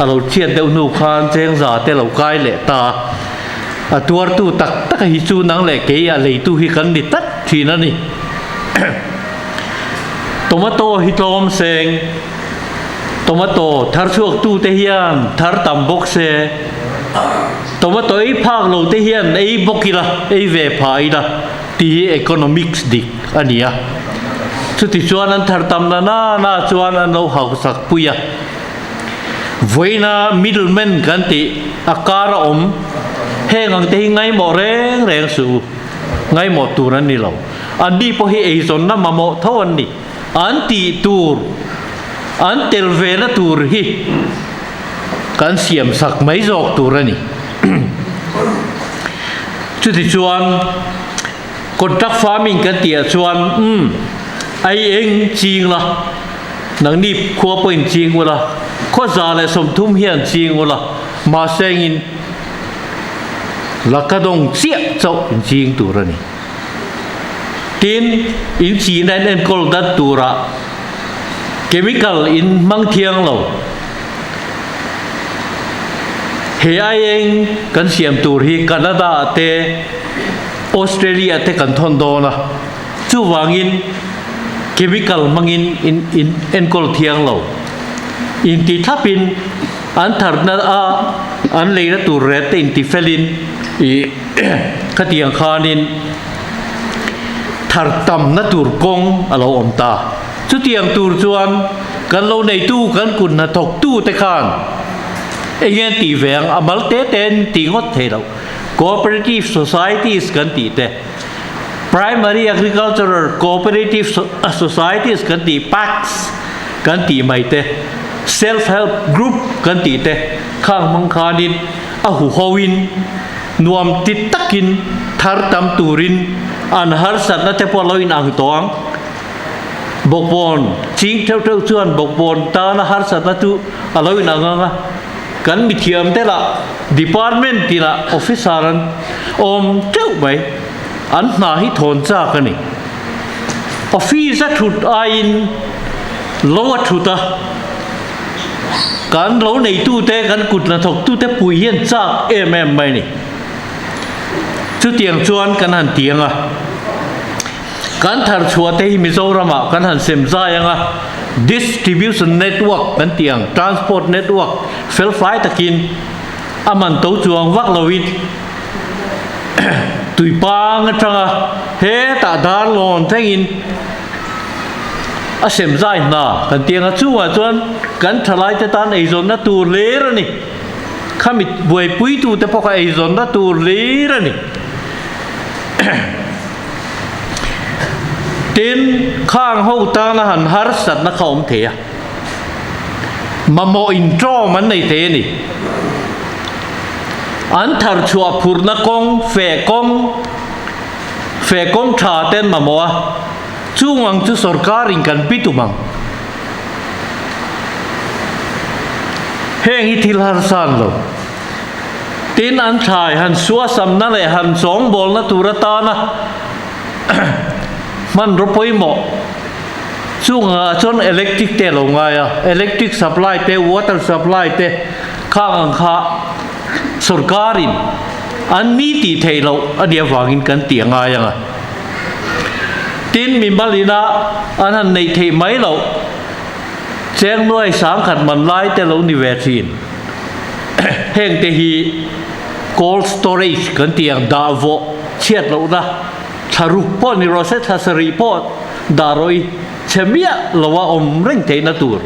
Speaker 2: เราเชียนเดาหนูคานเจงจ่าเตเราไกลเละตาตัวตู้ตักหิจูนังเละเกียเลยตู้หิกันดิตัดทีนั่นนี่ตมาโตฮิตลมเซงตมาโตทาร์ช่วงตู้เทียนทาร์ตัมบกเซตมาโตไอ้ภาคเราเทียนไอ้บกิละไอ้เวพายละที่ economics ดิอันนี้อ่ะสุดที่ชวนนั้นทาร์ตัมน่าชวนนั้นเราหาสักปุยอ่ะไว้นะ middleman กันที่อาการเฮงังที่ไงหมดแรงสู้ไงหมดตัวนั้นนี่เราอันนี้พอให้ไอ้ส่วนนั้นมาหมดเท่านี้อันที่ตัวอันเทลเวนะตัวฮีกันเสียมสักไม่จอกตัวนี่จุดที่ชวนคนรักฟาร์มิงกันเตี่ยชวนไอเองจริงละนังนี่ครัวเป็นจริงวะละข้อจาเลยสมทุ่มเฮียนจริงวะละมาเซงินลักกระดงเสียเจ้าจริงตัวนี่ tin in chỉ nên en kol dat tura chemical in mang thiang lo he ai eng kan siam tur hi Canada te Australia te kan thon do na chu wangin chemical mangin in en kol thiang lo in ti thapin an thar na a an leina tur re te in ti felin i khatiang khanin thar tam na tur kong alo om ta chu tiang tur chuan kan lo nei tu kan kun na thok tu te khan again ti veng amal te ten ti ngot the lo cooperative societies kan ti te primary agricultural cooperative societies kan ti PACs kan ti mai te self help group kan ti te khang mang khanin a hu howin nuam ti takin thar tam turin an har sat na te poloin ang toang bokpon ching theo theo chuan bokpon ta na har sat na tu aloin anga kan mi thiam te la department ti la officer an om cheu bai an na hi thon cha ka ni office a thut ain lo a thuta kan lo nei tu te kan kut na thok tu te pui hian chak em mai ni chu tiang chuan kan han tiang a kan thar chua te hi Mizoram a kan han sem za yang a distribution network kan tiang transport network fel fly takin aman to chuang vak lowin tui pang atanga he ta dar lon thengin a sem zai na kan tiang a chuwa chuan kan thalai te tan ei zon na tur le ra ni khamit buai pui tu te poka ei zon na tur le ra ni tin khang ho ta na han har sat na khom the a ma mo intro man nei te ni an thar chua phur na kong fe kong tha ten ma mo a chuang chu sarkar in kan pitu mang heng hi thil har san lo tin an thai han suwa sam na le han song bol na turata na man ro poi mo chunga chon electric te lo nga ya electric supply te water supply te khang kha sarkarin an mi ti thei lo adia wangin kan tiang nga ya tin mi malina an han nei thei mai lo cheng noi sang khat man lai te lo ni ve thin heng te hi cold storage kan tiang da vo chiat lo na tharu po ni ro se thasari po daroi chemia lowa om reng te na tur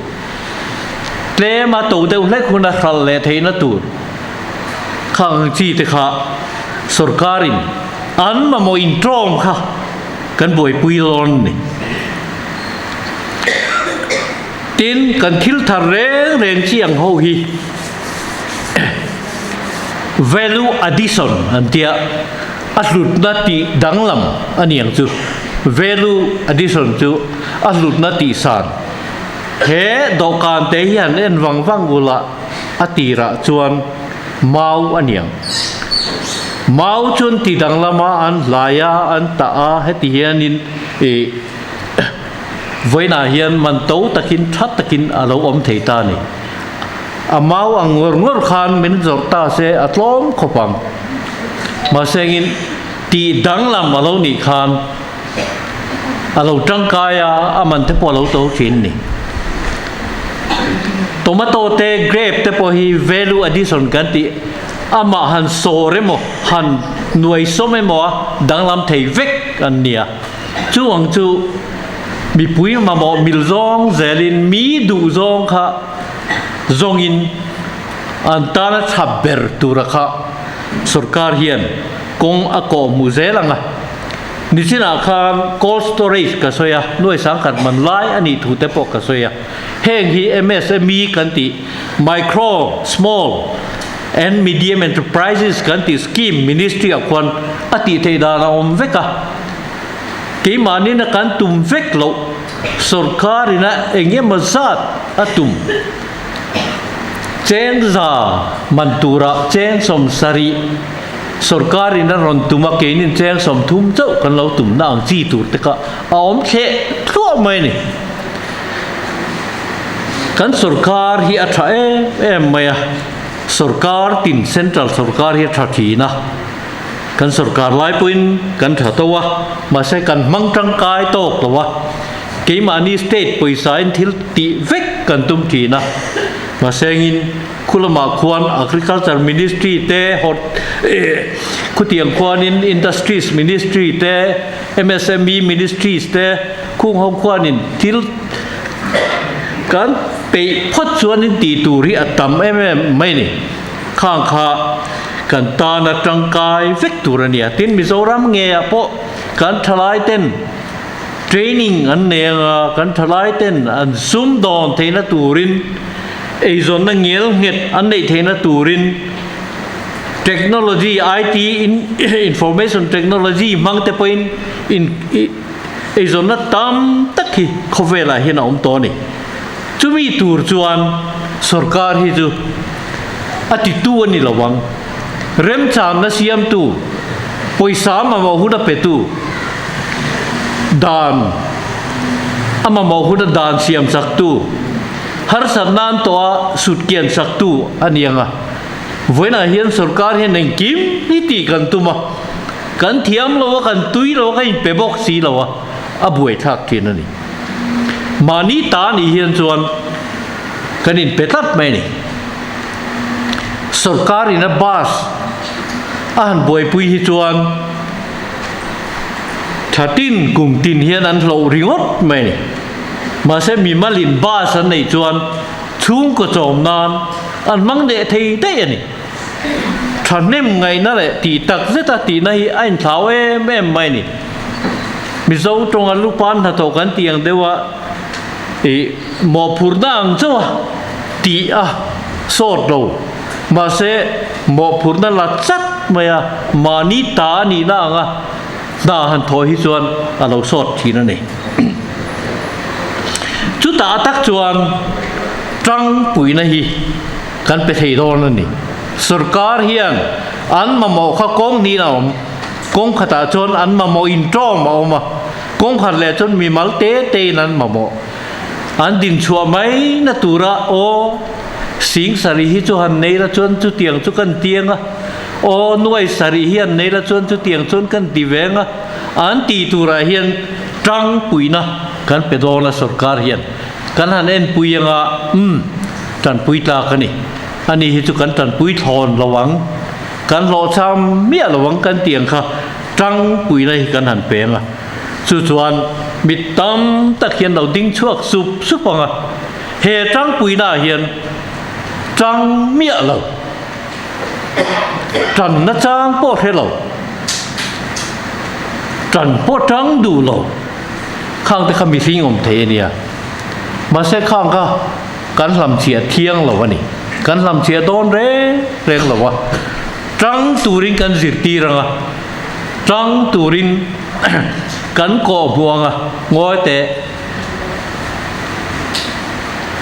Speaker 2: tle ma to de le khuna khal le the na tur khang chi te kha sarkarin an ma mo in trom kha kan boi pui lon ni tin kan thil thar reng chiang ho hi value addition antia atlut na ti danglam aniang chu value addition chu atlut na ti san he dokan te hian en wang gula atira chuan mau aniang mau chun ti danglama an laya an ta a heti hianin e voina hian man to takin that takin alo om thei ta ni amau ang ngor khan min zor ta se atlom khopang ma sengin ti danglam alo ni khan alo tangkaya aman te polo to chin ni tomato te grape te po hi value addition kan ti ama han sore mo han nuai some mo danglam thei vek an nia chuang chu mi pui ma mo mil zong zelin mi du zong kha zongin antana thaber turakha sarkar hian kong ako muzelanga nisina khan cold storage ka soya noi sang khat man lai ani thu te pok ka soya heng hi MSME kan ti micro small and medium enterprises kan ti scheme ministry of kwan ati thei da na om veka ke mani na kan tum vek lo sarkarina enge mazat atum chen za mantura chen som sari สรการินรอนตุมาเกนินแจ้งสมทุมเจ้ากันเราตุ่มนางจีตูแต่ก็ออมเชะทั่วไม่นี่กันสรการที่อัฐเอ็มไม่สรการตินเซ็นทรัลสรการที่ทัทีนะกันสรการไล่ปุ่นกันถัดตัวมาใช้กันมังจังกายโตกตัวเกี่ยมานี่สเตทปุยสายทิลติเวกกันตุมทีนะมาเซงินคุลมาควาน agriculture ministry เตฮอดคุตียงควานิน industries ministry เต MSME ministries เตคุงฮงควานินทิลกันไปพอดส่วนนินตีตูริอัตตมไม่นี่ข้างข้ากันตานาจังกายเวกตูรเนียตินมิโซรัมเงียพอกันทลายเต้นtraining อันเนียกันทลายเต้นอันซุ่มดอนเทนตูรินไอโซนนั่งเงี้ยเงียอันในเทนตูรินเทคโนโลยี IT information technology มังแต่เป็นไอโซนนั่งตามตักที่เขาเวลาเห็นอมตัวนี่จะมีตูร์จวนสรการที่จูอติตัวนี่ระวังเริ่มจากนักเสียมตูป่วยสามมาว่าหุ่นเป็ดตูดานอามาบอกหุ่นดานเสียมสักตูฮาร์สันนันตัวสุดเกียนสักตูอันยังอ่ะวันนั้นเห็นสรการเห็นหนึ่งกิมนี่ตีกันตัวมากันเทียมเราว่ากันตุยเรากันเปบอกสีเราว่าอาบุยทักทีนั่นนี่มานี่ตานี่เห็นส่วนกันอินเปตัดไหมนี่สรการอินบาสอ่านบุยปุยฮิจวนถ้าตินกลุ่มตินเฮียนันเราริงอดไหมนี่มาเสมีมาลินบาสันในจวนชุ่งก็จอมนานอันมังเดะทีได้ยังนี่ท่านเนมไงนั่นแหละตีตักเสตตีในไอ้เท้าแม่ไม่นี่มิโซตรงอันลูกปานถ้าโตกันเตียงเดียวว่าหมอพูดนั่งจ้ะตีอ่ะโสดเรามาเสหมอพูดนั่นละจัดมาอ่ะมานี่ตานี่นั่งอ่ะน่าหันถอยส่วนเราโสดทีนั่นเองจุดตาตักจวนจังปุยนะฮีกันไปที่โดนนั่นนี่สรการเฮียนอันมาหมอข้ากงนี่นะกงขตาจนอันมาหมออินทรมามากงขัดแหล่จนมีมัลเตนั้นมาหมออันดินชัวไหมนะตุระโอสิงสารีฮิจุหันในละจนจุเตียงจุกันเตียงอ่ะโอ้หน่วยสารีเฮียนในละจนจุเตียงจนกันตีแวงอ่ะอันตีตุระเฮียนจังปุยนะกันไปโดนสรการเฮียนกันหันเอ็นปุยยังอ่ะจันปุยตากันนี่อันนี้ฮิจุกันจันปุยทอนระวังกันรอชามเมียระวังกันเตียงค่ะจังปุยเลยกันหันเปงอ่ะสุดส่วนมิดตั้มตะเคียนเราดิ้งช่วงสุบปังอ่ะเฮจังปุยหน้าเฮียนจังเมียเราจันนะจังโปดให้เราจันโปดจังดูเราข้างแต่เขามีสิ่งอมเทเนี่ยมาเสกข้างก็กันลำเชียเที่ยงเหรอวะนี่กันลำเชียโดนเร่งเหรอวะจังตูรินกันสิตีรังอ่ะจังตูรินกันก่อพวงอ่ะงอยแต่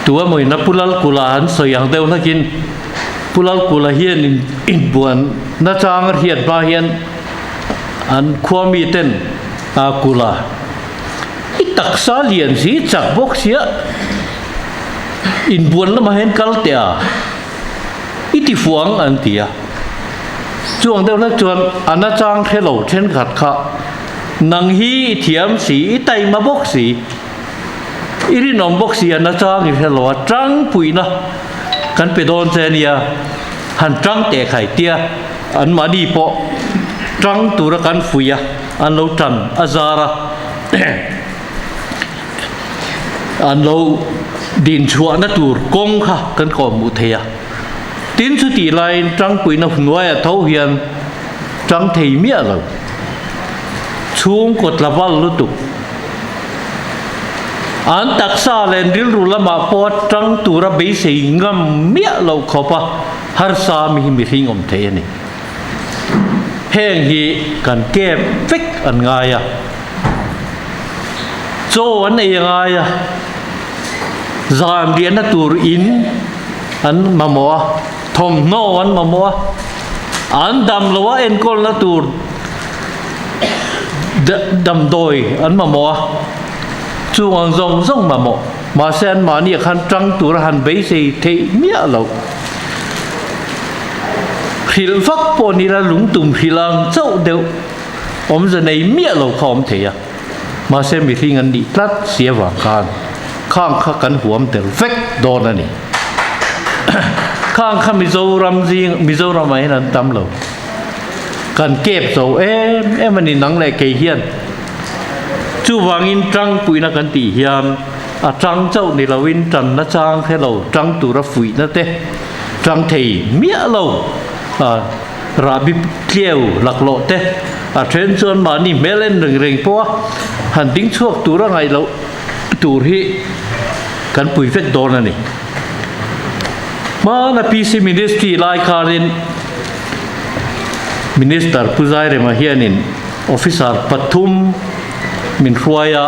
Speaker 2: ตัวมวยนับพุลลกุลาหันสยังเดียวนักินพุลลกุลาเฮียนอินบวนนัจางเฮียนปลาเฮียนอันความมีเต้นอากุลาอิตักซาเลียนสีจักบกเสียอินบวนแล้วมาเห็นกัลเตียอิติฟวงอันเตียช่วงเดียวนักจวนอันนัจางเทโลเช่นขัดขะนังฮีเทียมสีไตมาบกสีอิรินอมบกสีอันนัจางอีเทโลจังปุยนะกันไปโดนเซเนียหันจังแต่ไข่เตียอันมาดีปอจังตุรกันฟุยอันเราจันอาซาระอันเราดินชัวนัตูร์กงค่ะกันก่อมุเทียตินสุติไลน์จังปุยนับหน่วยเท่าเฮียนจังเทียเมียเราช่วงกดละวัลลุตุอันตักซาเลนดิลรุลมาปอดจังตุระเบสิงมเมียเราขบะฮาร์ซามีหิงอมเทนี่แห่งฮีกันเก็บฟิกอันไงอะโจอันเองไงอะจามเดียนตูรอินอันมามัวทอมโนอันมามัว an dam lo wa en kol na tur dam doi an ma mo chu ang zong zong ma mo ma sen ma ni khan trăng tur han be sei the mia lo khil phak po ni la lung tum hilang chau deu om za nei mia lo khom the ya ma sen mi thing an ni tlat sia wa kan khang kha kan huam tel vek don ani khang kha Mizoram ai nan tam lo kan kep so em ani nang le ke hian chu wangin trăng pui na kan ti hian a trăng chau ni lawin tran na chang hello trăng tu ra fui na te trăng thei mia lo rabi kleu lak lo te a then chuan ma ni melen reng po han ding chuak tu ra ngai lo tur hi kan pui vek don ani ma na PC ministry lai kharin minister puzai re ma hianin officer pathum min hruaya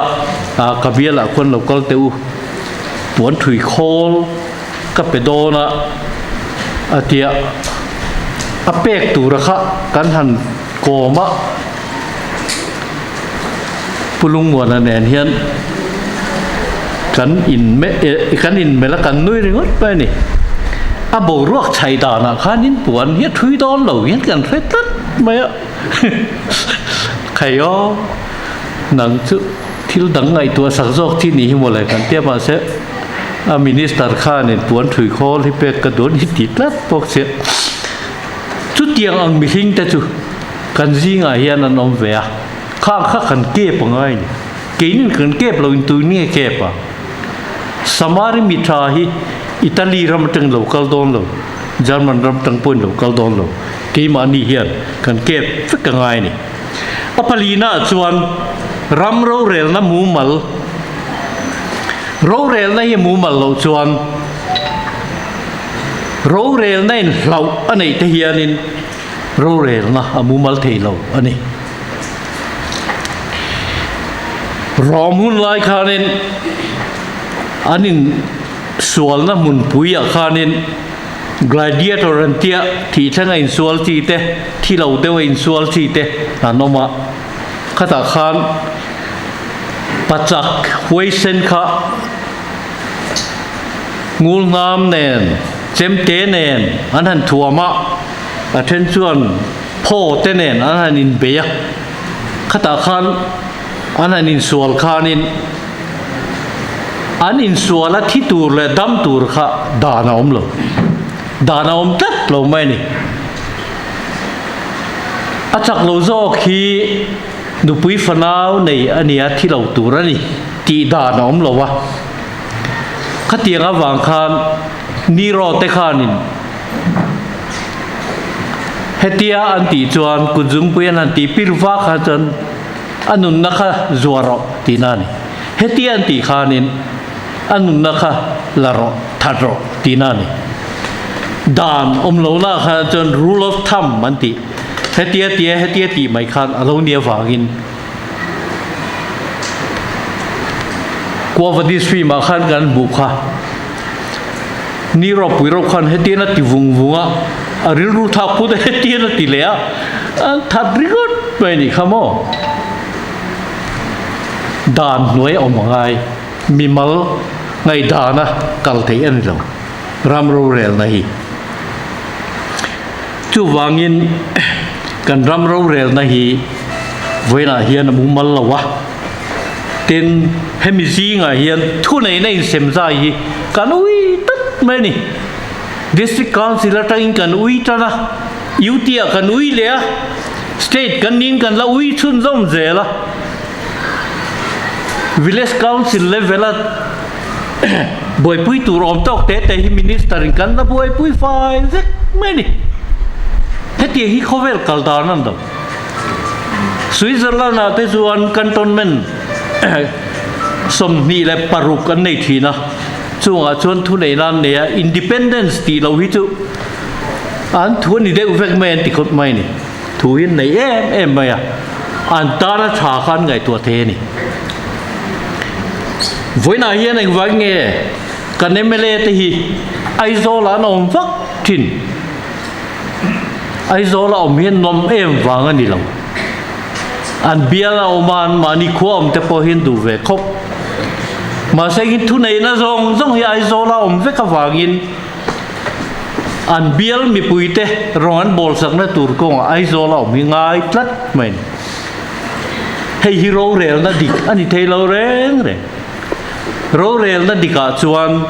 Speaker 2: kabiala kon local teu puan thui khol ka pedona atia apek tu rakha kan han koma pulung wana nen hian kan in me la kan nui ringot pa ni a bo ruak chai da na khanin puan hi thui don lo hian kan thret tat mai khayo nang chu thil dang ngai tua sak jok thi ni hi mo lai kan te ma se a minister khan in puan thui khol hi pek ka don hi ti tlat pok se chu tiang ang mi hing ta chu kan zinga hian an om ve a khang kha kan ke pangai ni kein kan ke lo in tu ni ke pa samari mitha hi Italy ram tang local don lo German ram tang pon local don lo ke ma ni hian kan ke fik ka ngai ni apalina chuan ram ro rel na mu mal ro rel na hi mu mal lo chuan ro rel na in hlau anei te hianin ro rel na amu mal thei lo ani romun lai khanin anin sual na mun pui a khanin gladiator an tia thi thanga in sual chi te thi lo de in sual chi te anoma khata khan pachak huisen kha ngul nam nen chem te nen an han thuama attention pho te nen an han in beya khata khan an han in sual khanin an in suala thi tur le dam tur kha dana om lo dana om tat lo mai ni achak lo zo khi nu pui fanau nei ania thi lo tur ani ti dana om lo wa khatianga wang khan ni ro te khanin hetia an ti chuan kujung puyan an ti pirwa kha chan anun nakha zuaro tinani hetia an ti khanin anun nakha laro thadro tinani dan omlo na kha chan rule of thumb man ti hetia ti mai khan alo nia wangin quavadi swi ma khan kan bu kha ni ro pui ro khan hetia na ti vung vunga aril ru thak pu de hetia na ti le a thad rigot mai ni khamo dan noi omangai mimal ngai dana kal thei an lo ram ro rel na hi chu wangin kan ram ro rel na hi voina hian mu mal lawa ten hemi zinga hian thu nei nei sem zai hi kan ui tat mai ni district councilor tang kan ui tana utia kan ui le state kan nin kan la ui chun zom zela village council level at boy pui tu rom tok te hi minister kan la boy pui fai zek mai ni heti hi khovel kaldan an do Switzerland ate chuan cantonment som ni le paruk an nei thina chunga chuan thu nei nan ne independence ti lo hi chu an thu ni de uvek men ti khot mai ni thu hin nei em mai an ta na tha khan ngai tu the ni voina hian ang wang nge kan emele te hi aizola nom vak thin ai zo la om hian nom em wang ani lo an biala oman mani khuam te po hin du ve khop ma se gin thu nei na zong zong hi ai zo la om ve ka wangin an bial mi puite rongan bol sak na tur ko ai zo la om hi ngai tlat men hei hero rel na dik ani thelo reng re ro rel na dika chuan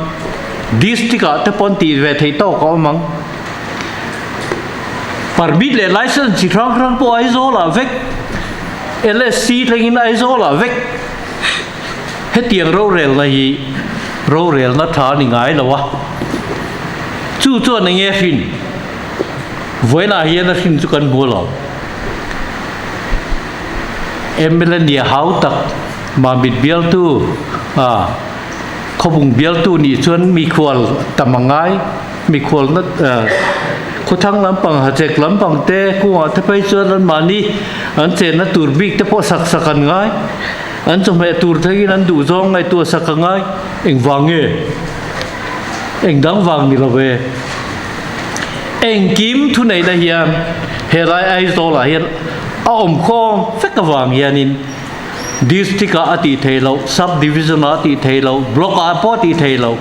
Speaker 2: distika te pon ti ve thei to ko mang permit le license chi rang rang po ai zo la vek LSC thengin ai zo la vek he tiang ro rel na hi ro rel na tha ni ngai lo wa chu chu na nge fin voi na hian na fin chu kan bu lo emelen dia hau tak ma bit bial tu khobung bial tu ni chuan mi khwal tamangai mi khwal na ko thang lampang ha chek lampang te ku te pai chuan an mani an chen na tur bik te po sak sakan ngai an chom he tur thagi an du zong ngai tu sakangai eng wange eng dang wang ni love eng kim thu nei da hian he lai ai zo la hian a om khom fek ka wang hianin district ati thelo subdivision ati thelo block a po ti thelo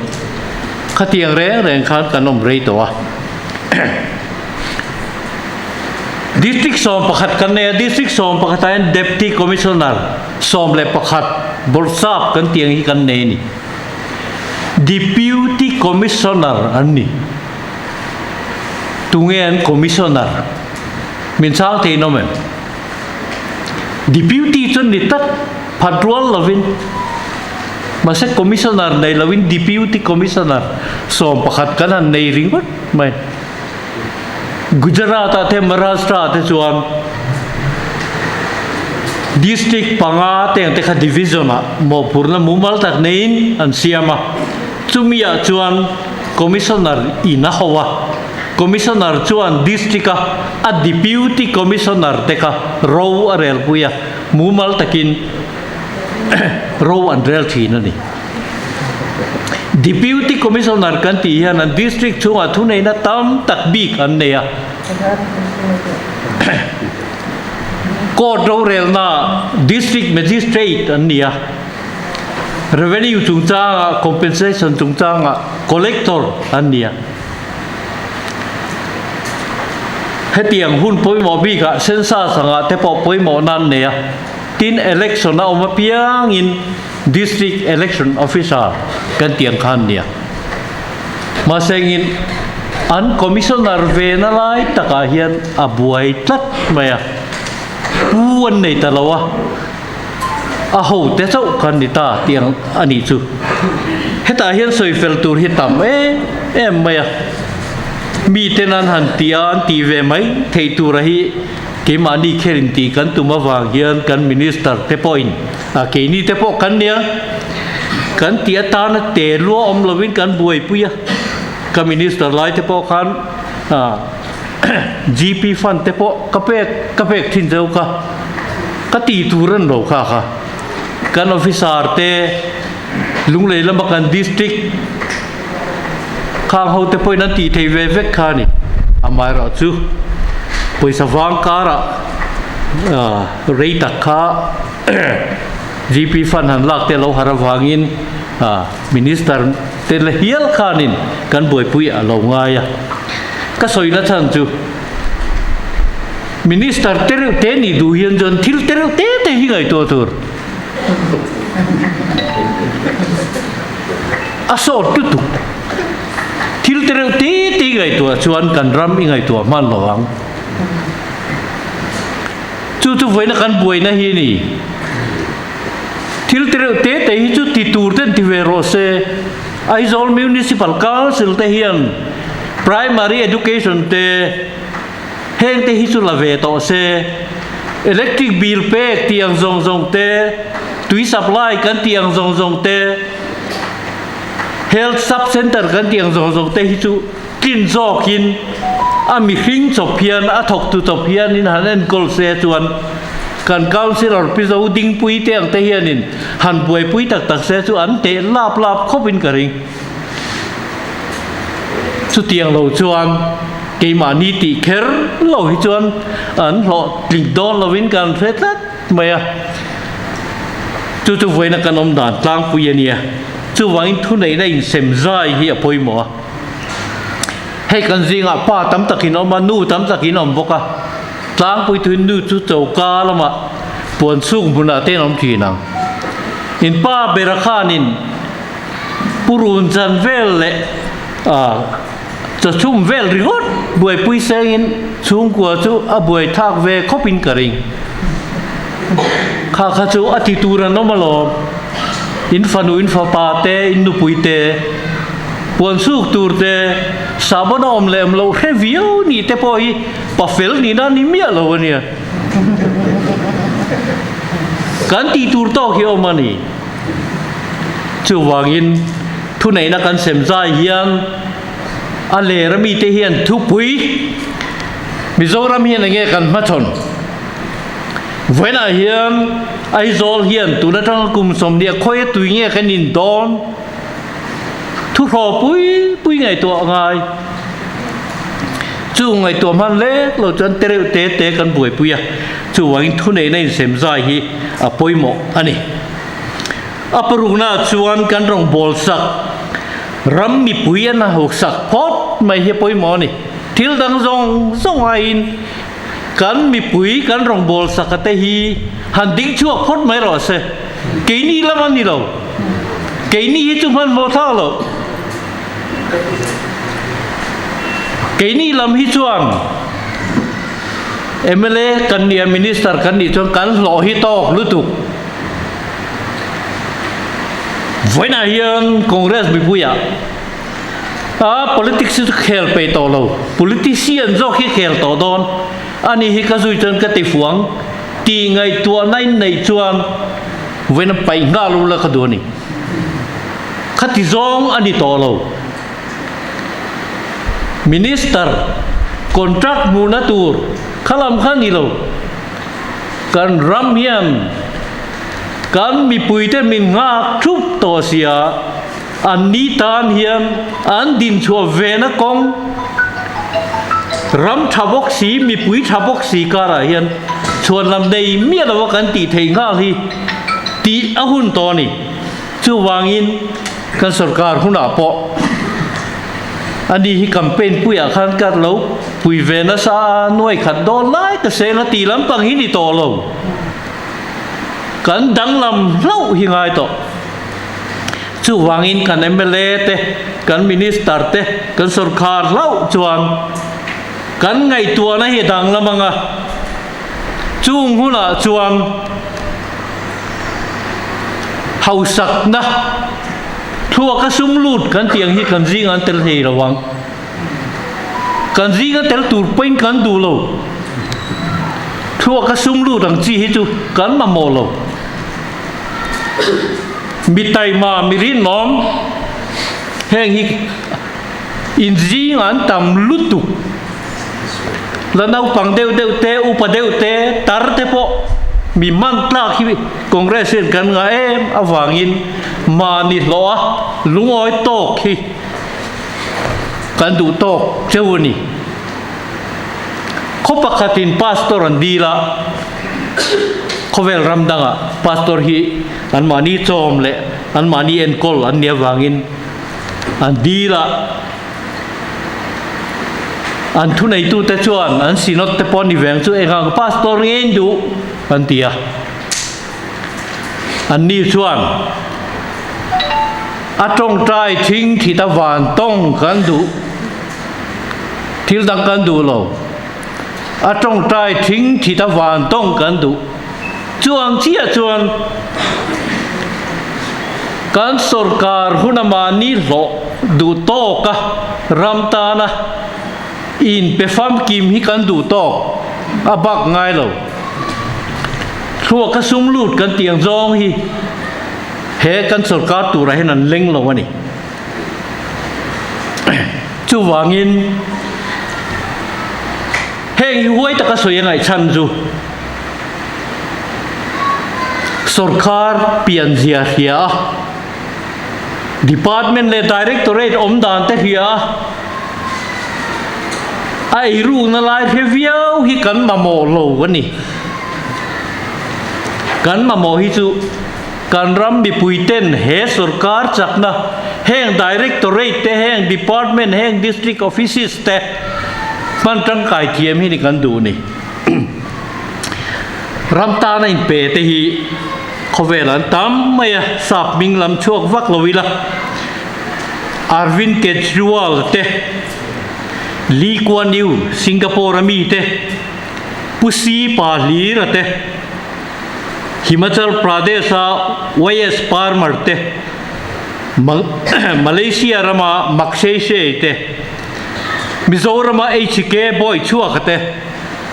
Speaker 2: khatiang reng khan kanom rei to wa district som pakhat kan ne district som pakhat an deputy commissioner som le pakhat bolsap kan tiang hi kan ne ni deputy commissioner ani tungen commissioner min sang the no men deputy chun ni tat patrol lovin mase commissioner nei lovin deputy commissioner som pakhat kan an nei ring wat mai Gujarat te Maharashtra te chuan district panga teng te kha division a mo purna mumal tak nein an siama chumia chuan commissioner ina hawa commissioner chuan district a deputy commissioner te ka ro arel puya mumal takin ro an rel thina ni deputy commissioner kan ti hian an district chunga thu nei na tam tak bik an neya court ro rel na district magistrate an nia revenue chungcha compensation chungcha collector an nia hetiang hun poi mo bi ka sensa sanga te po poi mo nan neya tin election na oma piang in district election officer kan tiang khan nia ma sengin an commissioner ve na lai taka hian abuai tlat maya puan nei talawa a ho te chau kan ni ta tiang ani chu heta hian soi fel tur hi tam em maya mi tenan han tian ti ve mai thei tur hi ke mani kherin ti kan tuma wang hian kan minister te point a ke ni te po kan nia kan tia ta na te lo om lovin kan buai puya ka minister lai te po khan GP fund te po kapek thin zeu ka ti turan ro kha kan officer te lunglei lama kan district khang ho te poi na ti thei ve vek kha ni amai ro chu poisa wang kara rei takha GP fund han lak te lo hara wangin minister te le hial khanin kan boi pui a lo ngaya ka soina chan chu minister te ni du hian jon thil te hi ngai to tur aso tu thil te ngai to chuan kan ram i ngai to man lawang chu voina kan boi na hi ni thil te hi chu ti tur ten ti ve ro se Aizol municipal council te hian primary education te heng te hi chu la ve to se electric bill pe tiang zong te tui supply kan tiang zong te health sub center kan tiang zong te hi chu kin zokin ami hring chopian a thok tu chopian in hanen kol se chuan kan councilor pizo ding pui te ang te hianin han buai pui tak se chu an te lap khopin karing chu tiang lo chuan cái mà ni tị khéo lâu hi chuan ấn họ đình đón là vinกันphết lắm mày à chú với nó cần ông đàn lang bùi nia chú vắng thu này này xem dài hi à bùi mỏ hay cần gì ngã pa tắm tắc nó mà nu tắm tắc nó bốc à lang bùi thu nu chú châu cá lắm mà buồn sung buồn là tên ông chỉ năng in pa berakhanin purun jan vel le àจะชุ่มเวลริงดบวยปุยเซงินชุ่มกว่าจูบวยทากเวคบินกระริงข้าข้าจูอธิตูรันน้องมาลออินฟานูอินฟาปาเตอินนุปุยเตปวนสุกตูรเตสาบนอมเลมเราเฮวิโอนี่เตปอยปะเฟลนี่นะนี่เมียเราเนี่ยกันตีตูรโตเขียวมานี่จูวางอินทุนไหนนักการเสมใจเฮียนอันเลรมีเตเฮียนทุปุยมิโซรามเฮียนเงี้ยกันมาชนเวน่าเฮียนไอโซลเฮียนตัวนั้นทั้งกลุ่มสมเดียคอยตัวเงี้ยกันนินดอนทุกรอปุยไงตัวไงจู่ไงตัวมันเล็กเราจนเตะกันป่วยปุยอะจู่วันทุนในเสมใจฮีปุยหมกอันนี้ปรุงน่าชวนกันรองบอลสักรำมีปุยนะหกสักพอดไม่เฮียปุยหมอนี่ทิลดังซองไอ้กันมีปุยกันรองบอลสักเตฮีหันดิ้งชั่วพอดไม่รอเสเกนี่ละมันนี่เราเกนี่จุมันโมท่าเราเกนี่ลำฮิจวนMLAกันเนี่ยมินิสเตอร์กันนี่จนกันหล่อฮิตอกรู้ตุกวันนั้นยังคอนเกรสไม่พูดอ่ะpolitics สุดเขลไปต่อเรา politician จอกเขลต่อดอนอันนี้ฮิกาซุยจนกติฟวงตีไงตัวในจวนเว้นไปงาลูละขดวนี่ขัดที่จงอันนี้ต่อเรา minister kontrak munatur kalam kanนี่เรากันรำเฮียนกันมีปุยเตมีงาทุบตัวเสียอันนี้ตานเฮียนอันดินชัวเวนักงรำทับกสีมีปุยทับกสีการเฮียนชวนลำใดเมียเรากันตีเทงาที่ตีอาหุ่นตัวนี่จู่วางอินกันสกัดหุ่นอาปออันนี้ที่แคมเปญปุยอาคันกัดเราปุยเวนัสหน่วยขัดโดนไล่กระเซ็นตีลำปังหินต่อเรากันดังลำเล่าหิงไงต่อจู่วางอินกันMLAเตกันมินิสเตอร์เตกันสกัดเล่าจวนกันไงตัวนั้นเหดังละมังอ่ะจุงหุ่นอ่ะจวนเฮาสักนะทั่วก็ซุ่มลูดกันเตียงที่กันจีกันเตลเทระวังกันจีกันเตลตูดเป็นกันดูโลทั่วก็ซุ่มลูดดังจีให้จูกันมาโมโลมีไตมามีรินน้อมแห่งที่อินจีกันตำลุตุแล้วน่าฟังเดวเตอุปเดวเตตาร์เตโปมีมันตลาที่คอนเกรสกันไงอาวังอินมานิดล้อลุงอ้อยโตที่กันดูโตเจ้านี่เขาประกาศอินพาสตอร์อันดีละเขาเวลรำดังอ่ะพาสตอร์ฮีอันมานีโจมเละอันมานีเอ็นโคลอันเนียวังอินอันดีละอันทุนไอตูเตจวนอันสินอตเตปอนิเวงจูเองกับพาสตอร์เองดูอันเตียอันนี้ชวนอาจงใจทิ้งที่ตะวันต้องกันดูที่ดังกันดูเราอาจงใจทิ้งที่ตะวันต้องกันดูจวนเชี่ยจวนการสกัดหุ่นมานี่หลอดูโตกะรำตานะอินเปฟัมกิมฮิกันดูโตอาบักไงเราทั่วก็ซุ่มลูดกันเตียงจองฮีเฮกันสกัดตัวไรนั่นเล็งเราวะนี่จูวางินเฮงห้วยตะกะสวยยังไงชันจูสกัดเปลี่ยนเสียเฮียดีพาร์ตเมนต์เลย Directorate อมดานเตเฮีย ai ru na lai review hi kan ma mo lo wani kan ma mo hi chu kan ram bi puiten he sarkar chakna heng directorate te heng department heng district offices te man tang kai thiam hi ni kan du ni ram ta na in pe te hi khovelan tam maya sap ming lam chuak vak lovila Arvind Kejriwal te Lee Kuan Yew Singapore mi te Pusi Palira te Himachal Pradesh YS Parmar te Malaysia rama Makseshe te Mizoram HK Boy Chuak te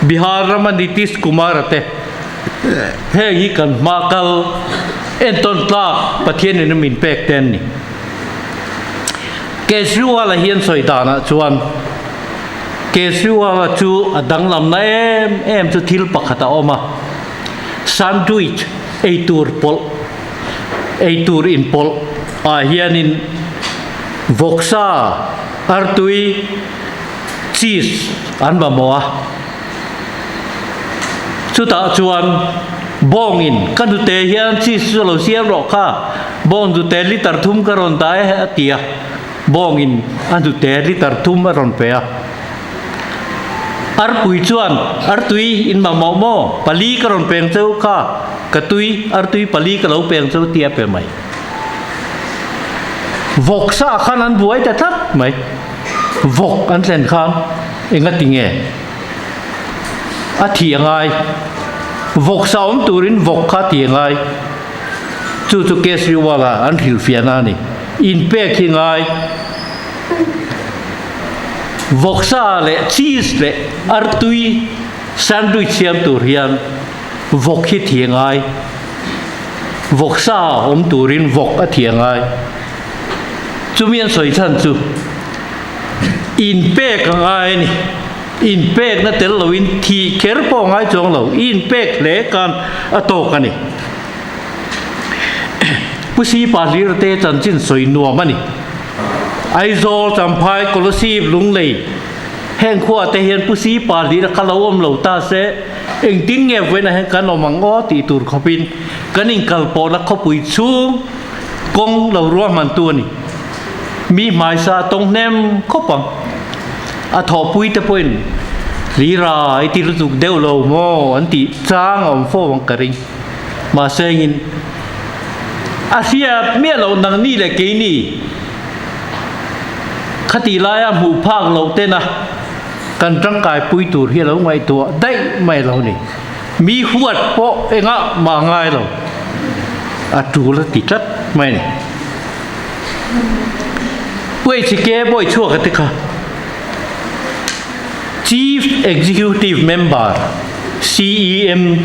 Speaker 2: Bihar rama Nitish Kumar te he hi kan makal enton tla pathian in min pek ten ni Kejriwal hian soi dana chuan Kejriwal chu adang lam na em chu thil pakhata oma sandwich eitur in pol hian in voksa artui cheese an ba moa chu ta chuan bong in kan tu te hian cheese lo siam ro kha bong tu te liter thum karon ta atia bong in an tu te liter thum ron pe ar pui chuan ar tui in ma mo pali karon peng cheu kha katui ar tui pali ka lo peng cheu tia pe mai vok sa khan an buai ta thak mai vok an tlen khan enga tinge a thiangai vok sa om turin vok kha thiangai chu Kejriwal an thil fiana ni in pe khingai vok sa le cheese le artui sandwich siam tur hian vok hi thiangai vok sa om turin vok a thiangai chumian soi chan chu in pe kangai ni in pek na tel lo in thi kher po ngai chong lo in pek le kan ato kani pusi palir te chan chin soi nuam mani aizol champhai kolosip lunglei heng khwa te hian pusi palir khalom lo ta se eng ting nge wena heng kan omang o ti tur khopin kaning kalpo na khopui chung kong lo ro man tu ni mi mai sa tong nem khopang a thọ pui te poin li ra ai ti lu deu lo mo an ti chang om fo wang karing ma sengin asia mia lo nang ni le ke ni khati la ya mu phak lo te na kan tang kai pui tur hi lo ngai tua dai mai lo ni mi huat po enga ma ngai lo a tu la ti tat mai ni pui chi ke boy chua ka te kha Chief Executive Member CEM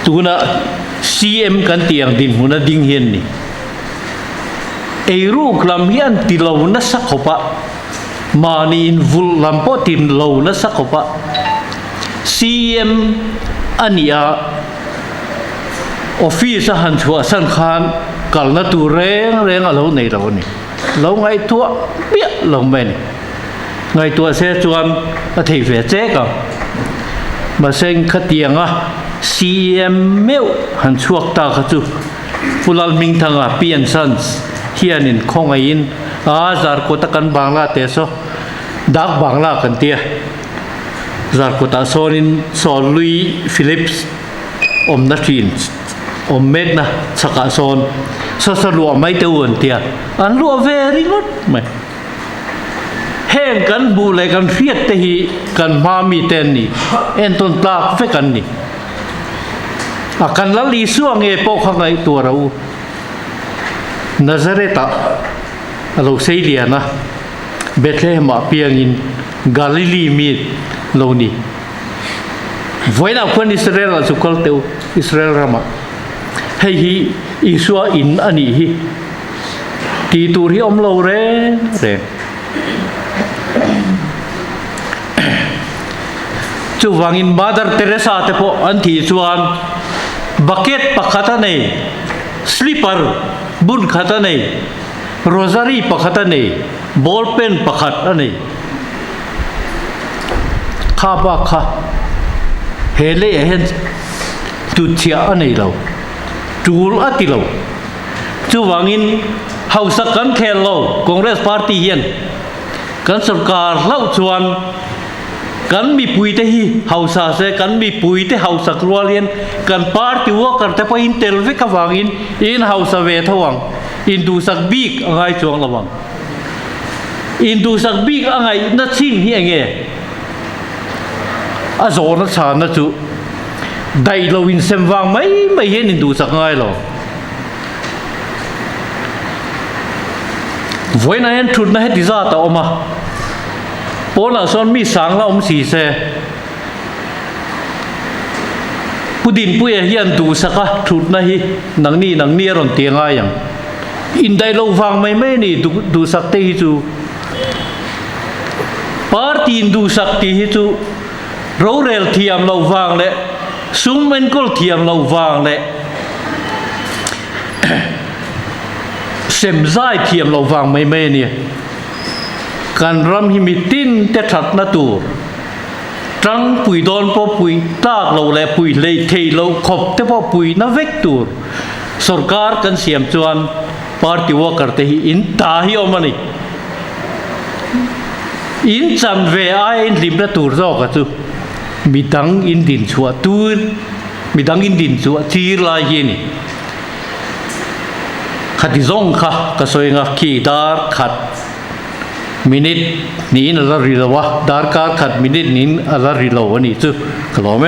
Speaker 2: tuna CM kan tiang din huna ding hian ni eru klam hian ti lo na sakhopa mani in vul lampo tim lo na sakhopa CM ania office han chua san khan kalna tu reng alo nei lo ni lo ngai tua bia lo men ngày tua xe chuan a thei ve che ka ma seng khatianga CM meu han chuak ta kha chu fulal ming thanga Pian Sons hianin khongai in zar ko ta kan bangla te so dak bangla kan tia zar ko ta sonin sol lui Philips om na thin om meg na chaka son so lu mai te won tia an lu very good mai heng kan bu le kan fiat te hi kan ma mi ten ni en ton ta fe kan ni a kan la li suang e po kha ngai tu rau Nazareta alo seilia na Bethlehem a piang in Galilee mi lo ni voina kon Israel a chukal teu Israel rama hei hi isua in ani hi ti tur hi om lo re chu wangin Mother Teresa te po an thi chuan bucket pakhata nei slipper bun khata nei rosary pakhata nei ball pen pakhat ani ข้าบ้าข้าเฮเล่เห็นจุดเชียอันนี้เราจูลอัติเราจูวังอินเฮาสักกันแค่เราคอนเกรสพาร์ตี้เฮียนกันสการเล่าชวนกันมีปุยเตฮีเฮาซาเซกันมีปุยเตเฮาสักรัวเลียนกันพาร์ตี้ว่ากันแต่พออินเตลเวกวังอินเฮาซาเวทวังอินดูสักบีกอะไรจวงระวังอินดูสักบีกอะไรนัดชิงเฮียเงี้ยอาโซนัดชานัดจูได้เราอินเซมวังไม่เห็นอินดูสักง่ายหรอกวันนั้นทุนนั้นที่จะต่อมาพอเราส่วนมีสังแล้วสีเสผู้ดินผู้เฮียนดูสักทุนนั้นนังนี่รอนเตียงอะไรอย่างอินได้เราฟังไม่นี่ดูสักที่จูปาร์ตี้ดูสักที่จูเราเรลเทียมเราฟังเลยซุ่มเป็นก็เทียมเราฟังเลยเสมใจเทียมเราฟังไม่เนี่ยการรำหิมิตินเตชัดนาตูจังปุยโดนพอปุยตากเราแลปุยเลยเทเราขบแต่พอปุยนาเวกตูร์สรการกันเสียมจวนปาร์ตี้ว่ากันแต่อินตาฮิอมันนี่อินจันเวไออินลิมนาตูร์จอกกันจูมีดังอินดินชัวตูร์มีดังอินดินชัวทีร์ลายนี่ขัดที่ซ่งค่ะก็สวยงามขีดาร์ขัดมินิทนี้น่าจะรีลาวะดาร์การขัดมินิทนี้น่าจะรีลาวะนี่จูกลัวไหม